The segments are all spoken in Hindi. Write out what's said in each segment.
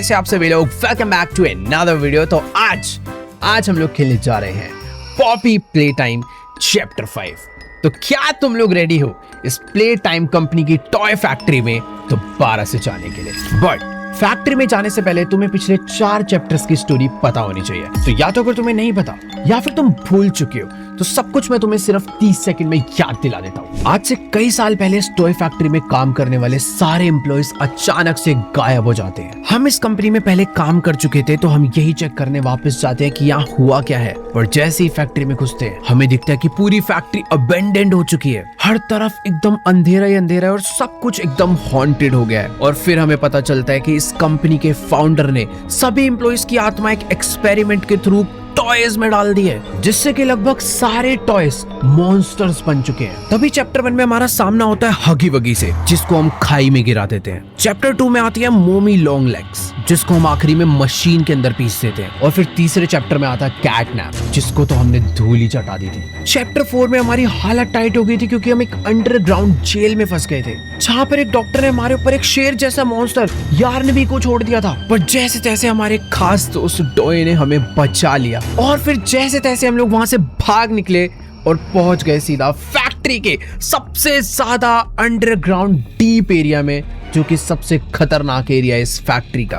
कैसे आप सभी लोग, welcome back to another video. तो आज हम लोग खेलने जा रहे हैं पॉपी प्ले टाइम चैप्टर 5। तो क्या तुम लोग रेडी हो इस प्ले टाइम कंपनी की टॉय फैक्ट्री में दोबारा से जाने के लिए? बट फैक्ट्री में जाने से पहले तुम्हें पिछले 4 चैप्टर्स की स्टोरी पता होनी चाहिए। तो या तो अगर तुम्हें नहीं पता या फिर तुम भूल चुके हो तो सब कुछ मैं तुम्हें सिर्फ 30 सेकंड में याद दिला देता हूँ। आज से कई साल पहले इस टॉय फैक्ट्री में काम करने वाले सारे एम्प्लॉयज अचानक से गायब हो जाते हैं। हम इस कंपनी में पहले काम कर चुके थे तो हम यही चेक करने वापस जाते हैं कि यहाँ हुआ क्या है। और जैसे ही फैक्ट्री में घुसते हैं हमें दिखता है कि पूरी फैक्ट्री अबेंडेंड हो चुकी है। हर तरफ एकदम अंधेरा ही अंधेरा है और सब कुछ एकदम हॉन्टेड हो गया है। और फिर हमें पता चलता है कि इस कंपनी के फाउंडर ने सभी एम्प्लॉयज की आत्मा एक एक्सपेरिमेंट के थ्रू टॉयज में डाल दी है, जिससे कि लगभग सारे टॉयज मॉन्स्टर्स बन चुके हैं। तभी चैप्टर 1 में हमारा सामना होता है हगी वगी से, जिसको हम खाई में गिरा देते हैं। चैप्टर 2 में आती है मोमी लॉन्ग लेग्स, जिसको हम आखिरी में मशीन के अंदर पीस देते हैं। और फिर तीसरे चैप्टर में आता है कैटनैप, जिसको तो हमने धूल ही चटा दी थी। चैप्टर 4 में हमारी हालत टाइट हो गई थी क्योंकि हम एक अंडरग्राउंड जेल में फंस गए थे, जहाँ पर एक डॉक्टर ने हमारे ऊपर एक शेर जैसा मॉन्स्टर यार्नबी को छोड़ दिया था। पर जैसे तैसे हमारे खास दोस्त डॉय ने हमें बचा लिया और फिर जैसे तैसे हम लोग वहां से भाग निकले और पहुंच गए सीधा फैक्ट्री के सबसे ज्यादा अंडरग्राउंड डीप एरिया में, जो कि सबसे खतरनाक एरिया है इस फैक्ट्री का।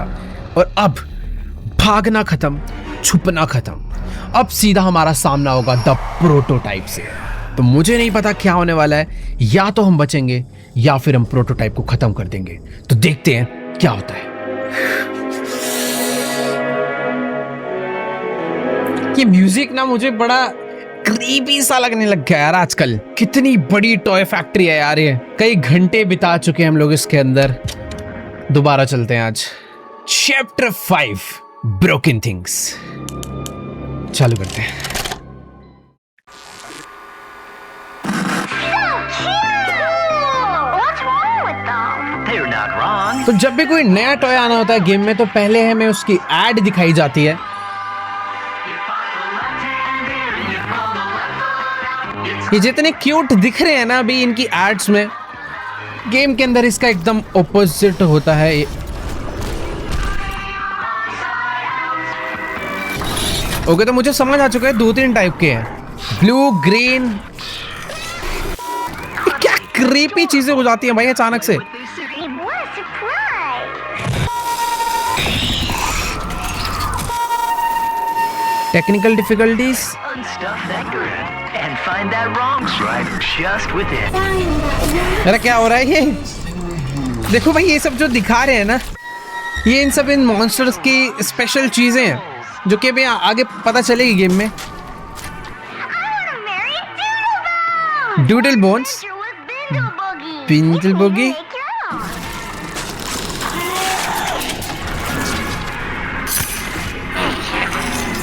और अब भागना खत्म, छुपना खत्म, अब सीधा हमारा सामना होगा द प्रोटोटाइप से। तो मुझे नहीं पता क्या होने वाला है, या तो हम बचेंगे या फिर हम प्रोटोटाइप को खत्म कर देंगे। तो देखते हैं क्या होता है। ये म्यूजिक ना मुझे बड़ा क्रीपी सा लगने लग गया यार आजकल। कितनी बड़ी टॉय फैक्ट्री है यार ये। कई घंटे बिता चुके हैं हम लोग इसके अंदर। दोबारा चलते हैं आज चैप्टर 5 ब्रोकन थिंग्स। चालू करते हैं। तो जब भी कोई नया टॉय आना होता है गेम में तो पहले हमें उसकी एड दिखाई जाती है। ये जितने क्यूट दिख रहे हैं ना अभी इनकी एड्स में, गेम के अंदर इसका एकदम ऑपोजिट होता है। ओके, तो मुझे समझ आ चुका है 2-3 टाइप के हैं, ब्लू, ग्रीन। क्या क्रीपी चीजें हो जाती हैं भाई अचानक से। Technical difficulties. अरे क्या हो रहा है ये? देखो भाई, ये सब जो दिखा रहे हैं ना, ये इन मॉन्स्टर्स की स्पेशल चीजें हैं जो कि अभी आगे पता चलेगी गेम में। Doodle bones, Bindal bogie.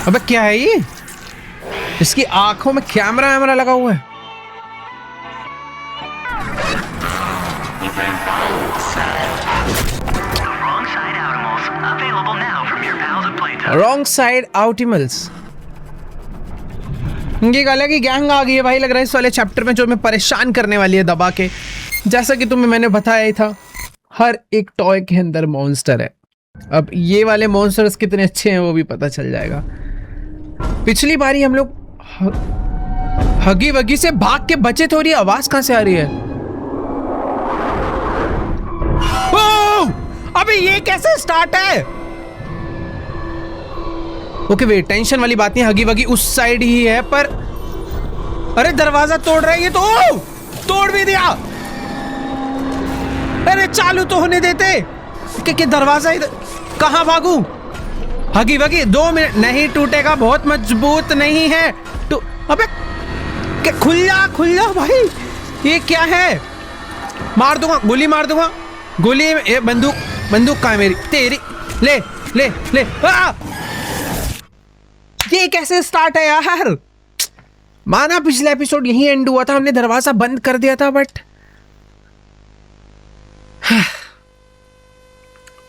अबे क्या है ये? इसकी आंखों में कैमरा लगा हुआ है। रॉन्ग साइड आउटिमल्स। ये एक अलग ही गैंग आ गई है भाई, लग रहा है इस वाले चैप्टर में, जो हमें परेशान करने वाली है दबा के। जैसा कि तुम्हें मैंने बताया ही था, हर एक टॉय के अंदर मॉन्स्टर है। अब ये वाले मॉन्स्टर्स कितने अच्छे हैं वो भी पता चल जाएगा। पिछली बारी हम लोग हगी वगी से भाग के बचे थे और ये आवाज कहां से आ रही है? अबे ये कैसे स्टार्ट है? ओके वेट, टेंशन वाली बात नहीं, हगी वगी उस साइड ही है। पर अरे दरवाजा तोड़ रहा है ये तो। तोड़ भी दिया। अरे चालू तो होने देते कि दरवाजा इधर। कहां भागू? हगी वगी 2 मिनट नहीं टूटेगा, बहुत मजबूत नहीं है। अबे खुल जा भाई, ये क्या है? मार दूंगा, गोली मार दूंगा। गोली बंदूक कहाँ है मेरी? तेरी ले ले ले। ये कैसे स्टार्ट है यार? माना पिछला एपिसोड यही एंड हुआ था, हमने दरवाजा बंद कर दिया था, बट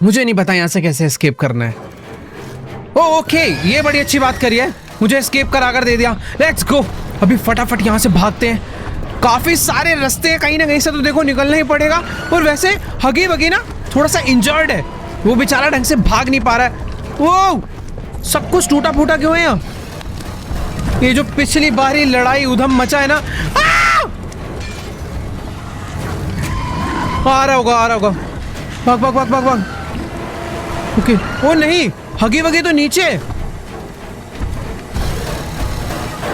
मुझे नहीं पता यहां से कैसे एस्केप करना है। ओके, ये बड़ी अच्छी बात करी है, मुझे एस्केप करा कर दे दिया। लेट्स गो, अभी फटाफट यहां से भागते हैं। काफी सारे रास्ते हैं, कहीं ना कहीं से तो देखो निकलना ही पड़ेगा। और वैसे हगी वगी ना थोड़ा सा इंजर्ड है, वो बेचारा ढंग से भाग नहीं पा रहा है। वो सब कुछ टूटा फूटा क्यों है यहाँ? ये जो पिछली बारी लड़ाई उधम मचा है ना, आ रहा होगा, आ रहा होगा। भाग भाग भाग भाग भाग। ओके, वो नहीं, हगी वगी तो नीचे।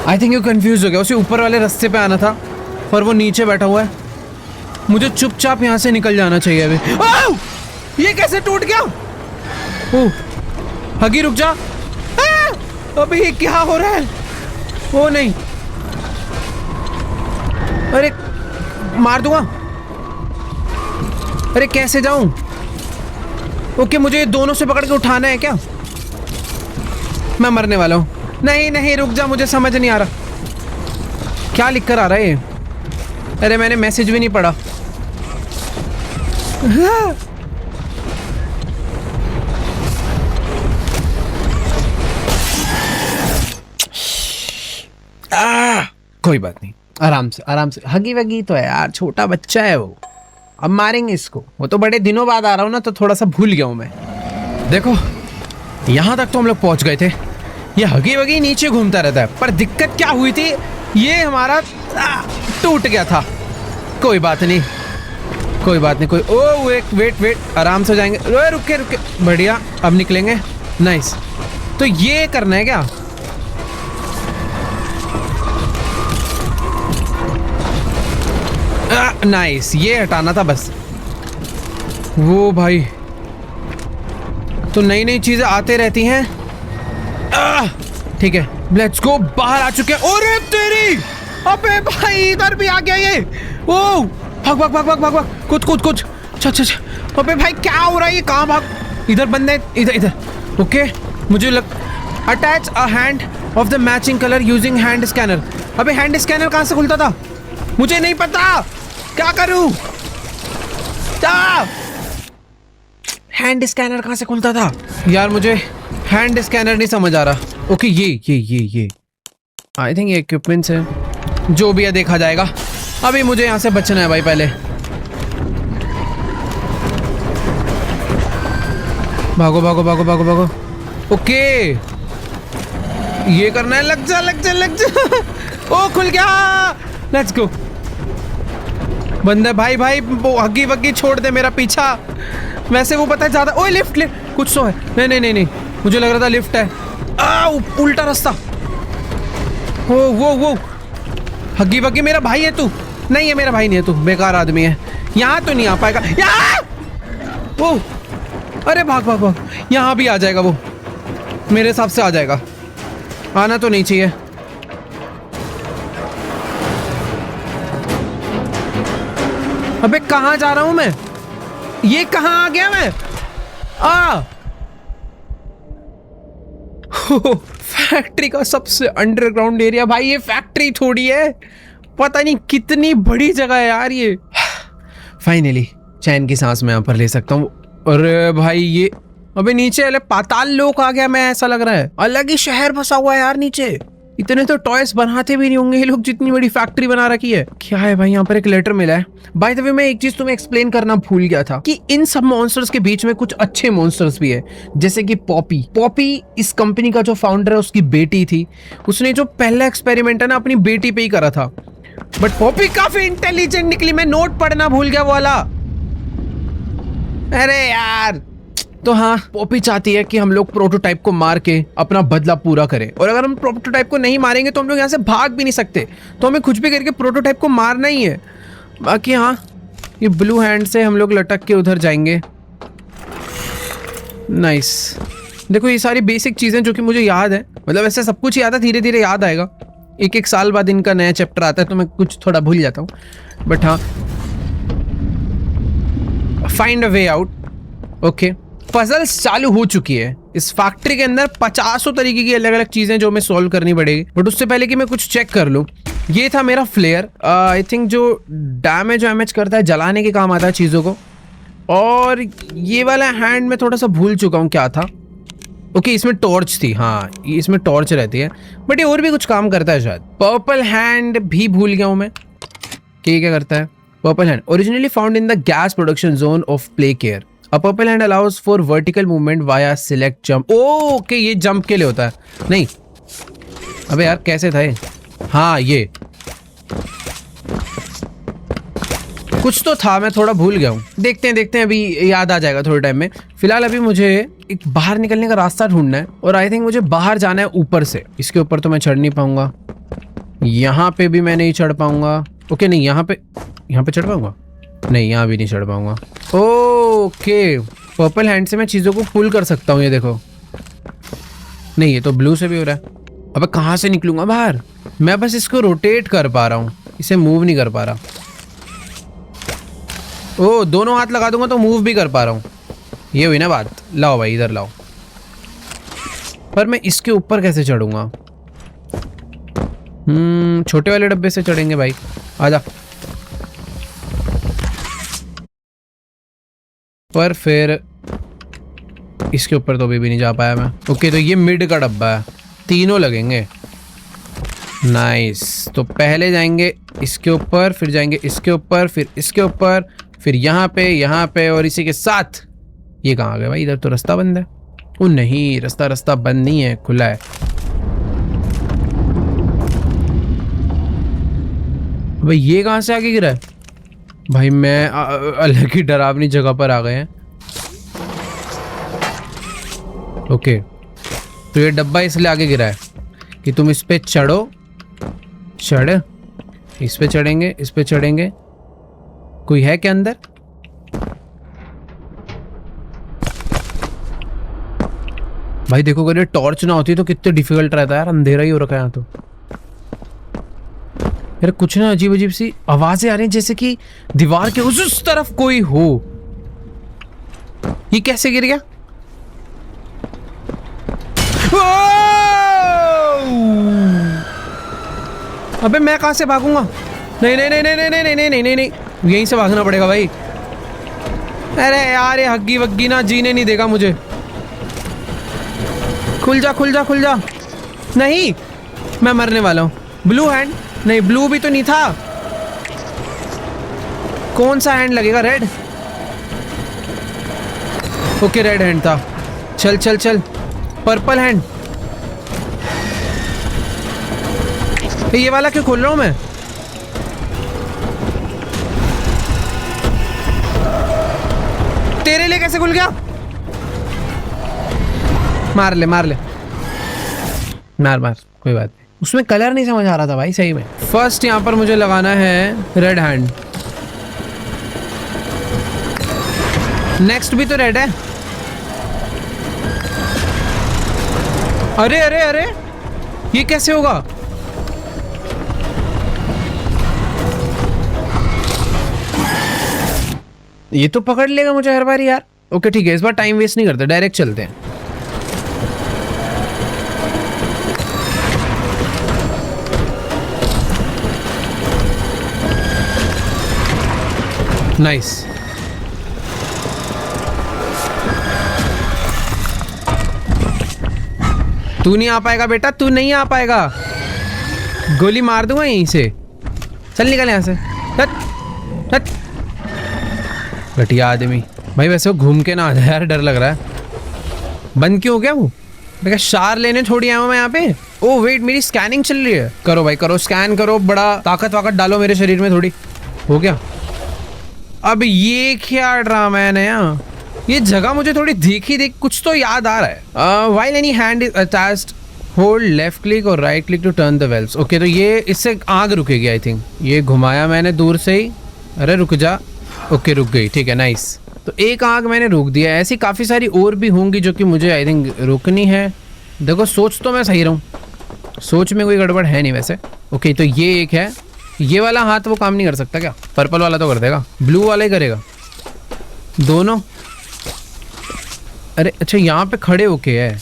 आई थिंक यू कंफ्यूज हो गया, उसे ऊपर वाले रास्ते पे आना था पर वो नीचे बैठा हुआ है। मुझे चुपचाप यहाँ से निकल जाना चाहिए अभी। ओह! ये कैसे टूट गया? ओह, हगी रुक जा। अबे ये क्या हो रहा है? ओ नहीं, अरे मार दूंगा। अरे कैसे जाऊं? ओके, मुझे दोनों से पकड़ के उठाना है क्या? मैं मरने वाला हूं। नहीं नहीं, रुक जा, मुझे समझ नहीं आ रहा क्या लिख कर आ रहा है ये। अरे मैंने मैसेज भी नहीं पढ़ा। कोई बात नहीं, आराम से आराम से। हगी वगी तो है यार, छोटा बच्चा है वो। अब मारेंगे इसको। वो तो बड़े दिनों बाद आ रहा हूँ ना, तो थोड़ा सा भूल गया हूँ मैं। देखो, यहाँ तक तो हम लोग पहुँच गए थे। ये हगी वगी नीचे घूमता रहता है, पर दिक्कत क्या हुई थी, ये हमारा टूट गया था। कोई बात नहीं, कोई बात नहीं। कोई ओ वेट वेट, आराम से जाएंगे। रुके रुके, बढ़िया, अब निकलेंगे। नाइस। तो ये करना है क्या? नाइस, ये हटाना था बस। वो भाई, तो नई नई चीजें आते रहती हैं। ठीक है, लेट्स गो। बाहर आ चुके हैं। अरे तेरी, अबे भाई इधर भी आ गया ये। ओ भाग भाग भाग भाग भाग भाग, कुछ अच्छा। अबे भाई क्या हो रहा है? ये कहाँ भाग? इधर बंदे, इधर इधर। ओके, मुझे attach a hand of the matching colour using hand scanner. अबे हैंड स्कैनर कहाँ से खुलता था? मुझे नहीं पता, क्या करूं? हैंड स्कैनर कहाँ से खुलता था यार? मुझे हैंड स्कैनर नहीं समझ आ रहा। ओके, ये आई थिंक ये इक्विपमेंट्स है। जो भी है देखा जाएगा। अभी मुझे यहाँ से बचना है भाई पहले। भागो भागो भागो भागो भागो। ओके, ये करना है। लग जा लग जा लग जा। ओ खुल गया, लेट्स गो। बंदे भाई भाई, वो हगी वगी छोड़ दे मेरा पीछा। वैसे वो पता है ज्यादा। ओए लिफ्ट कुछ तो है। नहीं नहीं नहीं नहीं, मुझे लग रहा था लिफ्ट है। उल्टा रास्ता। वो हगी वगी मेरा भाई है तू? नहीं है, मेरा भाई नहीं है तू, बेकार आदमी है। यहाँ तो नहीं आ पाएगा। वो अरे भाग भाग भाग, यहाँ भी आ जाएगा वो, मेरे हिसाब से आ जाएगा। आना तो नहीं चाहिए। अबे कहाँ जा रहा हूं मैं? ये कहाँ आ गया मैं? फैक्ट्री का सबसे अंडरग्राउंड एरिया। भाई ये फैक्ट्री थोड़ी है, पता नहीं कितनी बड़ी जगह है यार ये। फाइनली चैन की सांस मैं यहाँ पर ले सकता हूँ। अरे भाई ये, अबे नीचे वाले पाताल लोक आ गया मैं, ऐसा लग रहा है। अलग ही शहर बसा हुआ है यार नीचे। इतने तो टॉयज बनाते भी नहीं होंगे ये लोग, जितनी बड़ी फैक्ट्री बना रखी है। क्या है भाई? यहाँ पर एक लेटर मिला है। बाय द वे, मैं एक चीज तुम्हें एक्सप्लेन करना भूल गया था कि इन सब मॉन्स्टर्स के बीच में कुछ अच्छे मॉन्स्टर्स भी है, जैसे कि पॉपी इस कंपनी का जो फाउंडर है उसकी बेटी थी। उसने जो पहला एक्सपेरिमेंट है ना अपनी बेटी पे ही करा था। बट पॉपी काफी इंटेलिजेंट निकली। मैं नोट पढ़ना भूल गया वो वाला। अरे यार, तो हाँ, पॉपी चाहती है कि हम लोग प्रोटोटाइप को मार के अपना बदला पूरा करें, और अगर हम प्रोटोटाइप को नहीं मारेंगे तो हम लोग यहाँ से भाग भी नहीं सकते। तो हमें कुछ भी करके प्रोटोटाइप को मारना ही है। बाकी हाँ, ये ब्लू हैंड से हम लोग लटक के उधर जाएंगे। नाइस। देखो ये सारी बेसिक चीजें जो कि मुझे याद है, मतलब ऐसे सब कुछ याद है, धीरे धीरे याद आएगा। एक साल बाद इनका नया चैप्टर आता है तो मैं कुछ थोड़ा भूल जाता हूँ। बट हाँ, find a way out. Okay, puzzles चालू हो चुकी है। इस फैक्ट्री के अंदर 50 तरीके की अलग अलग चीजें जो हमें सॉल्व करनी पड़ेगी। बट उससे पहले कि मैं कुछ चेक कर लूं, ये था मेरा फ्लेयर। आई थिंक जो डैमेज करता है, जलाने के काम आता है चीजों को। और ये वाला हैंड में थोड़ा सा भूल चुका हूँ क्या था। ओके, इसमें टॉर्च थी। हाँ, इसमें टॉर्च रहती है, बट ये और भी कुछ काम करता है शायद। पर्पल हैंड भी भूल गया हूँ मैं कि क्या करता है। Purple hand originally found in the gas production zone of play care, a purple hand allows for vertical movement via select jump. Okay, ये जंप के लिए होता है। नहीं, अबे यार कैसे था ये? हाँ, ये कुछ तो था, मैं थोड़ा भूल गया हूँ। देखते हैं अभी याद आ जाएगा थोड़े टाइम में। फिलहाल अभी मुझे एक बाहर निकलने का रास्ता ढूंढना है और आई थिंक मुझे बाहर जाना है ऊपर से। इसके ऊपर तो मैं चढ़ नहीं पाऊंगा, यहाँ पे भी मैं नहीं चढ़ पाऊंगा। ओके, नहीं यहाँ पे चढ़ पाऊंगा? नहीं, यहाँ भी नहीं चढ़ पाऊंगा। ओके, पर्पल हैंड से मैं चीज़ों को पुल कर सकता हूँ, ये देखो। नहीं, ये तो ब्लू से भी हो रहा है। अबे कहाँ से निकलूंगा बाहर? मैं बस इसको रोटेट कर पा रहा हूँ, इसे मूव नहीं कर पा रहा। ओ, दोनों हाथ लगा दूंगा तो मूव भी कर पा रहा हूँ। ये हुई ना बात। लाओ भाई, इधर लाओ। पर मैं इसके ऊपर कैसे चढ़ूंगा? छोटे वाले डब्बे से चढ़ेंगे भाई। आजा। पर फिर इसके ऊपर तो अभी भी नहीं जा पाया मैं। ओके, तो ये मिड का डब्बा है, तीनों लगेंगे। नाइस। तो पहले जाएंगे इसके ऊपर, फिर जाएंगे इसके ऊपर, फिर इसके ऊपर, फिर यहाँ पे और इसी के साथ ये कहाँ आ गया भाई? इधर तो रास्ता बंद है। ओ नहीं, रास्ता बंद नहीं है, खुला है। भाई ये कहाँ से आगे गिरा है? भाई मैं अलग ही डरावनी जगह पर आ गए हैं। ओके, तो ये डब्बा इसलिए आगे गिरा है कि तुम इस पे चढ़ो। इस पे चढ़ेंगे। कोई है क्या अंदर? भाई देखो, अगर ये टॉर्च ना होती तो कितने डिफिकल्ट रहता यार। अंधेरा ही हो रखा है यहाँ तो। यार कुछ ना अजीब अजीब सी आवाजें आ रही हैं, जैसे कि दीवार के उस तरफ कोई हो। ये कैसे गिर गया? अबे मैं कहां से भागूंगा? नहीं, यहीं से भागना पड़ेगा भाई। अरे यार, ये हग्गी वग्गी ना जीने नहीं देगा मुझे। खुल जा। नहीं, मैं मरने वाला हूँ। Blue hand? नहीं, ब्लू भी तो नहीं था। कौन सा हैंड लगेगा? रेड? ओके, रेड हैंड था। चल। Purple hand. ये वाला क्यों खोल रहा हूं मैं? तेरे लिए कैसे खुल गया? मार ले। मार, कोई बात नहीं। उसमें कलर नहीं समझ आ रहा था भाई सही में। फर्स्ट यहाँ पर मुझे लगाना है रेड हैंड। नेक्स्ट भी तो रेड है। अरे ये कैसे होगा? ये तो पकड़ लेगा मुझे हर बार यार। ओके ठीक है, इस बार टाइम वेस्ट नहीं करते, डायरेक्ट चलते हैं। नाइस। तू नहीं आ पाएगा बेटा, तू नहीं आ पाएगा। गोली मार दूंगा यहीं से। चल निकल यहाँ से। हट। घटिया आदमी। भाई वैसे वो घूम के ना आ जाए यार, डर लग रहा है। बंद क्यों हो गया वो? मैं शार लेने थोड़ी आया हूँ मैं यहाँ पे। ओ वेट, मेरी स्कैनिंग चल रही है। करो भाई करो, स्कैन करो, बड़ा ताकत वाकत डालो मेरे शरीर में थोड़ी। हो गया। अब ये क्या ड्रामा है नया? ये जगह मुझे थोड़ी देख कुछ तो याद आ रहा है। While any hand is attached, hold left click और right click to turn the valves. Okay, तो ये इससे आग रुकेगी आई थिंक। ये घुमाया मैंने दूर से ही। अरे रुक जा। ओके रुक गई, ठीक है नाइस। तो एक आग मैंने रोक दिया। ऐसी काफ़ी सारी और भी होंगी जो कि मुझे आई थिंक रोकनी है। देखो सोच तो मैं सही रहूँ, सोच में कोई गड़बड़ है नहीं वैसे। ओके तो ये एक है। ये वाला हाथ वो काम नहीं कर सकता क्या? पर्पल वाला तो कर देगा, ब्लू वाला ही करेगा दोनों। अरे अच्छा यहाँ पे खड़े होके है।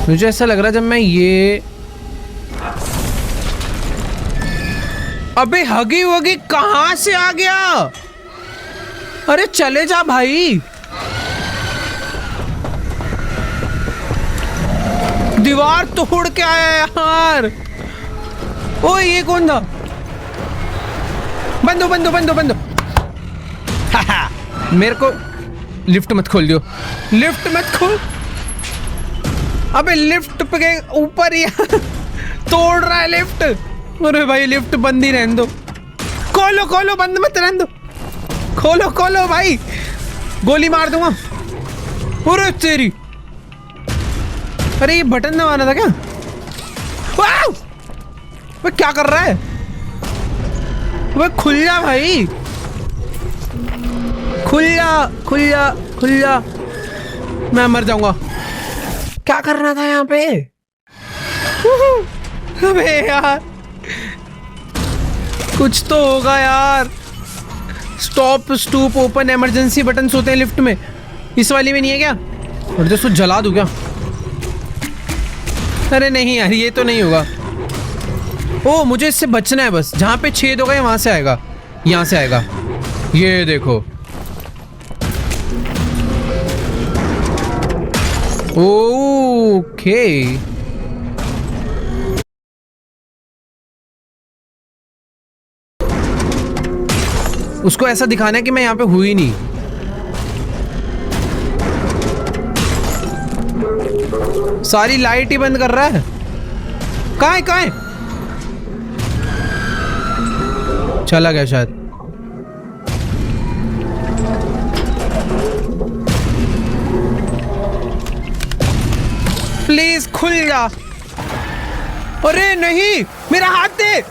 मुझे ऐसा लग रहा है जब मैं ये, अबे हगी वगी कहाँ से आ गया? अरे चले जा भाई, दीवार तोड़ के आया यार। ओए ये कौन था? बंद हो, बंद हो, बंद हो, बंद हो। मेरे को लिफ्ट मत खोल दियो, लिफ्ट मत खोल। अबे लिफ्ट पे ऊपर ही तोड़ रहा है लिफ्ट। अरे भाई लिफ्ट बंद ही रहने दो। खोलो खोलो, बंद मत रहने दो। खोलो खोलो भाई, गोली मार दूंगा। अरे तेरी, अरे ये बटन दबाना था क्या? वाह! वो क्या कर रहा है? वो खुल जा भाई, खुल जा, खुल जा, खुल जा। मैं मर जाऊंगा। क्या करना था यहाँ पे? अबे यार कुछ तो होगा यार। Stop, stoop, open, emergency button होते हैं लिफ्ट में। इस वाली में नहीं है क्या? और जैसे जला दूं क्या? अरे नहीं यार, ये तो नहीं होगा। ओ, मुझे इससे बचना है बस। जहां पे छेद होगा वहां से आएगा, यहां से आएगा। ये देखो, ओके। उसको ऐसा दिखाना है कि मैं यहाँ पे हुई नहीं। सारी लाइट ही बंद कर रहा है। कहाँ है, कहाँ है? चला गया शायद। प्लीज खुल जा। अरे नहीं, मेरा हाथ दे।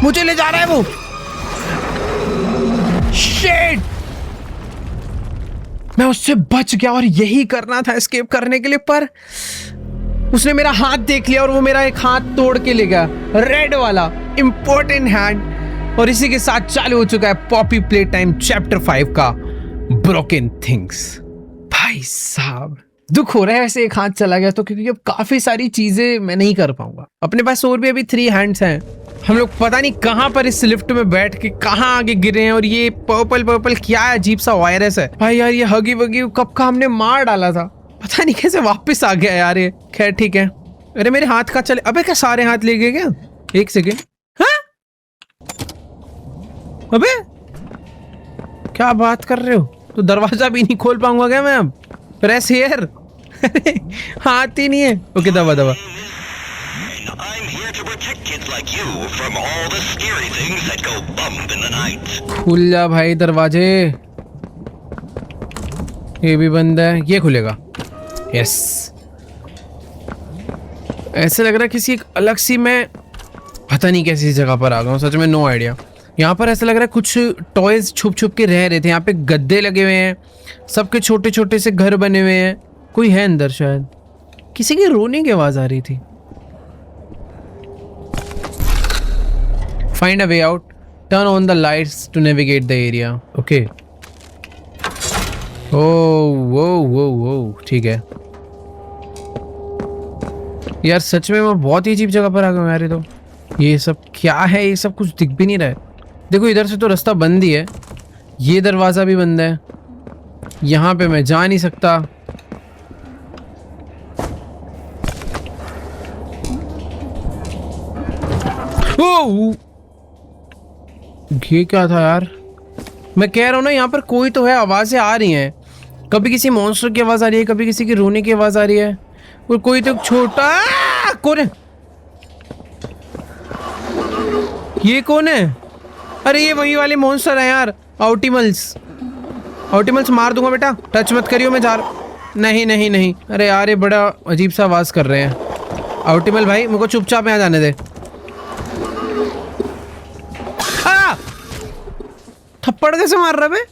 मुझे ले जा रहा है वो। शिट, मैं उससे बच गया और यही करना था एस्केप करने के लिए, पर उसने मेरा हाथ देख लिया और वो मेरा एक हाथ तोड़ के ले गया, रेड वाला इंपॉर्टेंट हैंड। और इसी के साथ चालू हो चुका है पॉपी प्ले टाइम चैप्टर 5 का ब्रोकन थिंग्स। भाई साहब दुख हो रहा है ऐसे एक हाथ चला गया तो, क्योंकि अब काफी सारी चीजें मैं नहीं कर पाऊंगा। अपने पास और भी अभी 3 हैंड्स हैं। हम लोग पता नहीं कहां पर इस लिफ्ट में बैठ के कहां आगे गिरे हैं। और ये पर्पल पर्पल क्या है? अजीब सा वायरस है भाई यार। ये हगी वगी कब का हमने मार डाला था, पता नहीं कैसे वापस आ गया यार ये। खैर ठीक है। अरे मेरे हाथ का चले। अबे क्या सारे हाथ ले गए क्या? एक सेकेंड। हाँ? अबे क्या बात कर रहे हो? तो दरवाजा भी नहीं खोल पाऊंगा क्या मैं अब? Press here. हाथ ही नहीं है। ओके दबा दबा। खुल जा भाई दरवाजे। ये भी बंद है, ये खुलेगा। यस, ऐसे लग रहा है किसी एक अलग सी, मैं पता नहीं कैसी जगह पर आ गया हूँ। सच में नो आइडिया। यहाँ पर ऐसा लग रहा है कुछ टॉयज छुप छुप के रह रहे थे। यहाँ पे गद्दे लगे हुए हैं, सबके छोटे छोटे से घर बने हुए हैं। कोई है अंदर शायद। किसी की रोने की आवाज आ रही थी। Find a way out, turn on the lights to navigate the area. Okay. वो ठीक है यार। सच में मैं बहुत ही अजीब जगह पर आ गया हूँ यार। ये सब क्या है? ये सब कुछ दिख भी नहीं रहा है। देखो इधर से तो रास्ता बंद ही है, ये दरवाजा भी बंद है, यहाँ पे मैं जा नहीं सकता। ओह, ये क्या था यार? मैं कह रहा हूँ ना, यहाँ पर कोई तो है, आवाजें आ रही हैं। कभी किसी मॉन्स्टर की आवाज आ रही है, कभी किसी की रोने की आवाज आ रही है। और कोई तो छोटा कौन है? ये कौन है? अरे ये वही वाले मॉन्स्टर है यार, ऑप्टिमल्स। ऑप्टिमल्स मार दूंगा बेटा, टच मत करियो। मैं जा रहा। नहीं नहीं नहीं। अरे यार ये बड़ा अजीब सा आवाज कर रहे हैं। ऑप्टिमल भाई मुझको चुपचाप यहाँ जाने दे। थप्पड़ कैसे मार रहा है?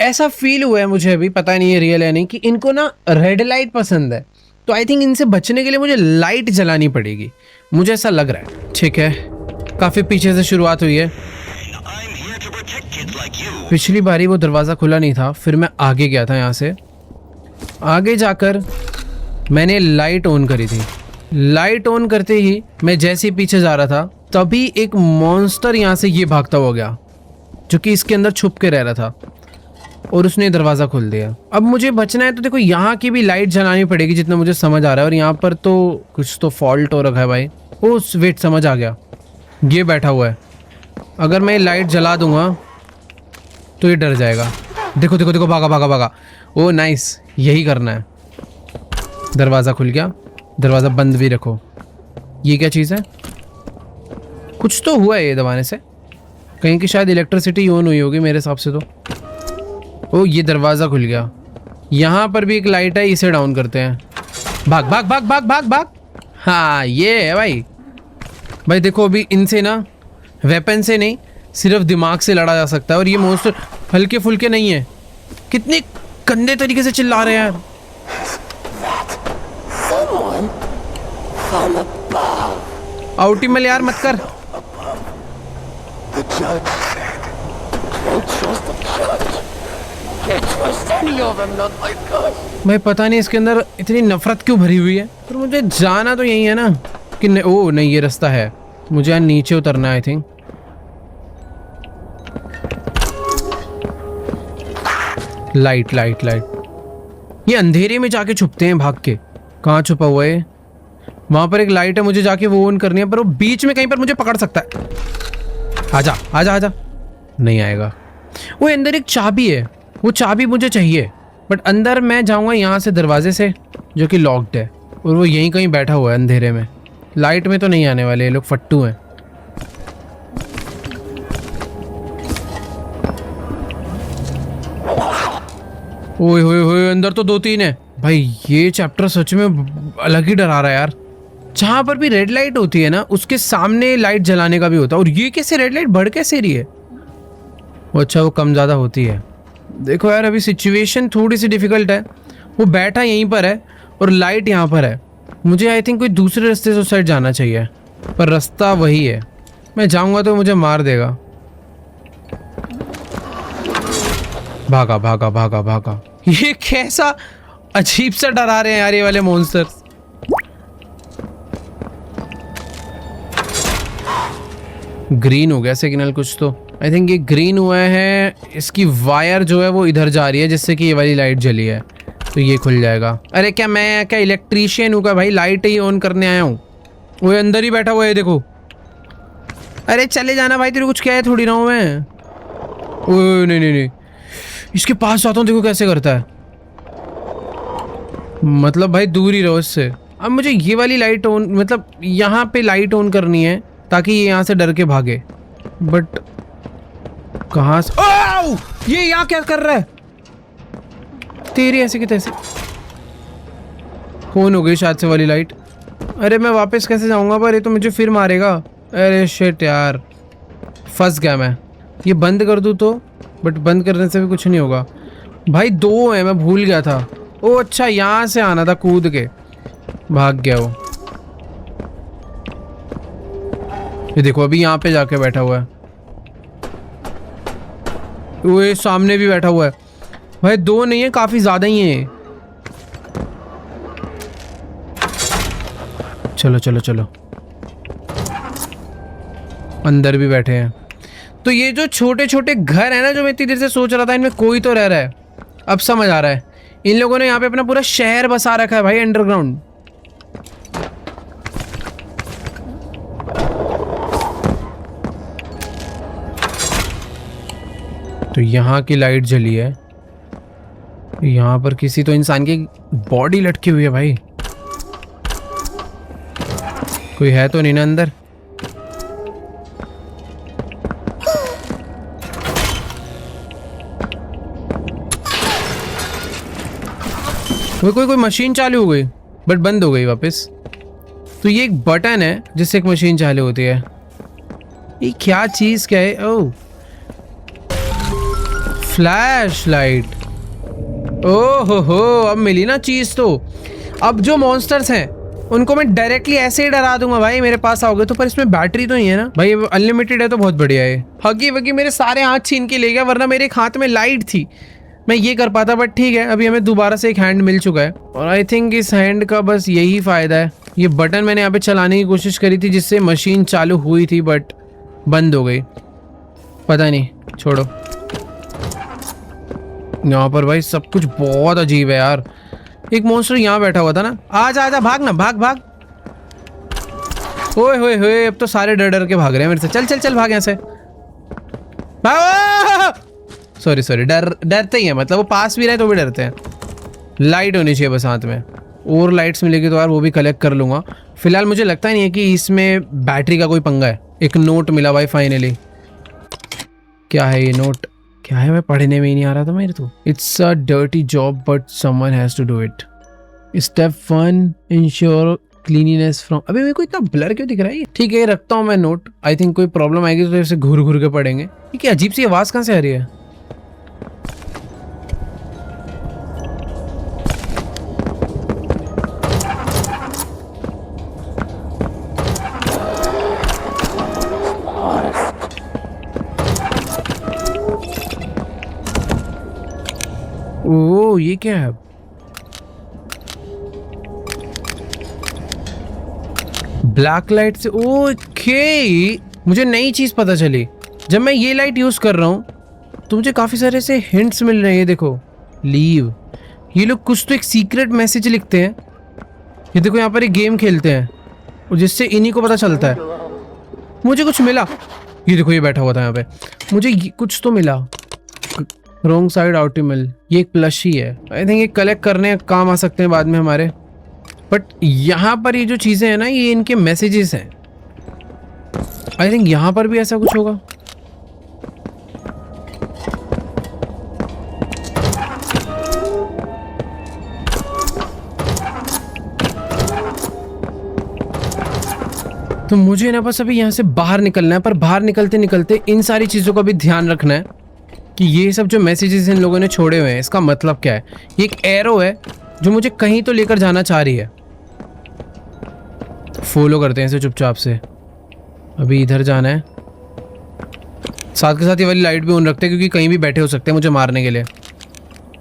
ऐसा फील हुआ है मुझे अभी, पता नहीं ये रियल है नहीं, कि इनको ना रेड लाइट पसंद है। तो आई थिंक इनसे बचने के लिए मुझे लाइट जलानी पड़ेगी, मुझे ऐसा लग रहा है। ठीक है, काफी पीछे से शुरुआत हुई है। पिछली बारी वो दरवाजा खुला नहीं था, फिर मैं आगे गया था। यहाँ से आगे जाकर मैंने लाइट ऑन करी थी। लाइट ऑन करते ही मैं जैसे ही पीछे जा रहा था, तभी एक मॉन्स्टर यहाँ से ये भागता हुआ गया, जो कि इसके अंदर छुप के रह रहा था। और उसने दरवाज़ा खोल दिया। अब मुझे बचना है तो देखो यहाँ की भी लाइट जलानी पड़ेगी जितना मुझे समझ आ रहा है, और यहाँ पर तो कुछ तो फॉल्ट हो रखा है भाई। ओ वेट, समझ आ गया, ये बैठा हुआ है। अगर मैं लाइट जला दूंगा तो ये डर जाएगा। देखो देखो देखो, भागा भागा भागा। ओ नाइस, यही करना है। दरवाज़ा खुल गया, दरवाज़ा बंद भी रखो। ये क्या चीज़ है? कुछ तो हुआ है ये दबाने से, कहीं की शायद इलेक्ट्रिसिटी ऑन हुई होगी मेरे हिसाब से तो। ओ ये दरवाज़ा खुल गया। यहाँ पर भी एक लाइट है, इसे डाउन करते हैं। भाग भाग भाग भाग भाग भाग। हाँ ये है भाई। भाई देखो अभी इनसे ना वेपन से नहीं, सिर्फ दिमाग से लड़ा जा सकता है। और ये मॉन्स्टर हल्के फुल्के नहीं है। कितने गंदे तरीके से चिल्ला रहे हैं यार। आउटिमल यार मत कर। भाई पता नहीं इसके अंदर इतनी नफरत क्यों भरी हुई है। पर मुझे जाना तो यही है ना कि ओ नहीं, ये रास्ता है, मुझे यहाँ नीचे उतरना है I think. Light light light. ये अंधेरे में जाके छुपते हैं भाग के। कहाँ छुपा हुआ है? वहां पर एक लाइट है, मुझे जाके वो ऑन करनी है, पर वो बीच में कहीं पर मुझे पकड़ सकता है। आजा आजा आजा। नहीं आएगा। वो अंदर एक चाबी है, वो चाबी मुझे चाहिए, बट अंदर मैं जाऊंगा यहाँ से दरवाजे से जो कि लॉक्ड है, और वो यहीं कहीं बैठा हुआ है अंधेरे में। लाइट में तो नहीं आने वाले, ये लोग फट्टू हैं। ओए होए होए, अंदर तो 2-3 है भाई। ये चैप्टर सच में अलग ही डरा रहा है यार। जहां पर भी रेड लाइट होती है ना, उसके सामने लाइट जलाने का भी होता है। और ये कैसे रेड लाइट बढ़ कैसे रही है? वो अच्छा, वो कम ज़्यादा होती है। देखो यार अभी सिचुएशन थोड़ी सी डिफिकल्ट है। वो बैठा यहीं पर है और लाइट यहाँ पर है। मुझे आई थिंक कोई दूसरे रास्ते से उस साइड जाना चाहिए, पर रास्ता वही है। मैं जाऊँगा तो मुझे मार देगा। भागा भागा भागा भागा। ये कैसा अजीब सा डरा रहे हैं यार ये वाले मॉन्स्टर्स। ग्रीन हो गया सिग्नल कुछ तो। आई थिंक ये ग्रीन हुआ है। इसकी वायर जो है वो इधर जा रही है, जिससे कि ये वाली लाइट जली है, तो ये खुल जाएगा। अरे क्या मैं क्या इलेक्ट्रीशियन हूँ क्या भाई? लाइट ही ऑन करने आया हूँ। वो अंदर ही बैठा हुआ है देखो। अरे चले जाना भाई, तेरे कुछ क्या है थोड़ी ना हूँ मैं। ओह नहीं नहीं नहीं, इसके पास जाता हूँ, देखो कैसे करता है। मतलब भाई दूर ही रहो इससे। अब मुझे ये वाली लाइट ऑन, मतलब यहाँ पे लाइट ऑन करनी है ताकि ये यहाँ से डर के भागे। बट कहाँ से? ओह! ये यहाँ क्या कर रहा है? तेरी ऐसे की तैसे कौन हो गई शायद से वाली लाइट। अरे मैं वापस कैसे जाऊँगा? पर ये तो मुझे फिर मारेगा। अरे शिट यार, फंस गया मैं। ये बंद कर दूँ तो, बट बंद करने से भी कुछ नहीं होगा भाई। 2 है, मैं भूल गया था। ओ अच्छा, यहाँ से आना था कूद के। भाग गया वो। ये देखो अभी यहाँ पे जाके बैठा हुआ है। वो सामने भी बैठा हुआ है भाई। 2 नहीं है, काफी ज्यादा ही है। चलो चलो चलो, अंदर भी बैठे हैं। तो ये जो छोटे छोटे घर है ना, जो मैं इतनी देर से सोच रहा था इनमें कोई तो रह रहा है, अब समझ आ रहा है। इन लोगों ने यहाँ पे अपना पूरा शहर बसा रखा है भाई, अंडरग्राउंड। तो यहाँ की लाइट जली है। यहाँ पर किसी तो इंसान की बॉडी लटकी हुई है भाई। कोई है तो नहीं ना अंदर? कोई मशीन चालू हो गई, बट बंद हो गई वापस। तो ये एक बटन है जिससे एक मशीन चालू होती है। ये क्या चीज क्या है? ओह, फ्लैश लाइट। ओह हो, अब मिली ना चीज। तो अब जो मॉन्स्टर्स हैं उनको मैं डायरेक्टली ऐसे ही डरा दूंगा भाई, मेरे पास आओगे तो। पर इसमें बैटरी तो नहीं है ना भाई, अनलिमिटेड है तो बहुत बढ़िया है। हगी वगी मेरे सारे हाथ छीन के ले गया, वरना मेरे एक हाथ में लाइट थी, मैं ये कर पाता। बट ठीक है, अभी हमें दोबारा से एक हैंड मिल चुका है, और आई थिंक इस हैंड का बस यही फायदा है। ये बटन मैंने यहाँ पे चलाने की कोशिश करी थी जिससे मशीन चालू हुई थी, बट बंद हो गई। पता नहीं, छोड़ो। यहाँ पर भाई सब कुछ बहुत अजीब है यार। एक मॉन्स्टर यहाँ बैठा हुआ था ना। आजा आजा, भाग ना, भाग भाग। ओए होए होए, अब तो सारे डर डर के भाग रहे हैं मेरे से। चल चल चल, भाग यहाँ से। सॉरी सॉरी, डरते ही है, मतलब वो पास भी रहे तो भी डरते हैं। लाइट होनी चाहिए बस हाथ में, और लाइट्स मिलेगी तो यार वो भी कलेक्ट कर लूंगा। फिलहाल मुझे लगता ही नहीं है कि इसमें बैटरी का कोई पंगा है। एक नोट मिला भाई फाइनली। क्या है ये नोट? क्या है? मैं पढ़ने में ही नहीं आ रहा था मेरे तो। It's a dirty job but someone has to do it. Step 1, ensure cleanliness from. अबे मेरे को इतना ब्लर क्यों दिख रहा है? ठीक है, रखता हूँ मैं नोट। आई थिंक कोई प्रॉब्लम आएगी तो ऐसे घूर घूर के पढ़ेंगे। ठीक है, अजीब सी आवाज कहाँ से आ रही है? ओह, ये क्या है? ब्लैक लाइट से। ओके, मुझे नई चीज पता चली। जब मैं ये लाइट यूज कर रहा हूँ तो मुझे काफी सारे से हिंट्स मिल रहे हैं। ये देखो, लीव। ये लोग कुछ तो एक सीक्रेट मैसेज लिखते हैं। ये देखो, यहाँ पर एक गेम खेलते हैं और जिससे इन्हीं को पता चलता है। मुझे कुछ मिला। ये देखो, ये बैठा हुआ था यहाँ पे। मुझे कुछ तो मिला। रॉन्ग साइड आउटिमल। ये एक प्लश ही है। आई थिंक ये कलेक्ट करने काम आ सकते हैं बाद में हमारे। बट यहाँ पर ये जो चीजें हैं ना, ये इनके मैसेजेस हैं। आई थिंक यहाँ पर भी ऐसा कुछ होगा। तो मुझे ना बस अभी यहाँ से बाहर निकलना है, पर बाहर निकलते निकलते इन सारी चीजों का भी ध्यान रखना है कि ये सब जो मैसेजेस इन लोगों ने छोड़े हुए हैं, इसका मतलब क्या है। ये एक एरो है जो मुझे कहीं तो लेकर जाना चाह रही है। फॉलो करते हैं इसे चुपचाप से। अभी इधर जाना है। साथ के साथ ये वाली लाइट भी ऑन रखते हैं क्योंकि कहीं भी बैठे हो सकते हैं मुझे मारने के लिए।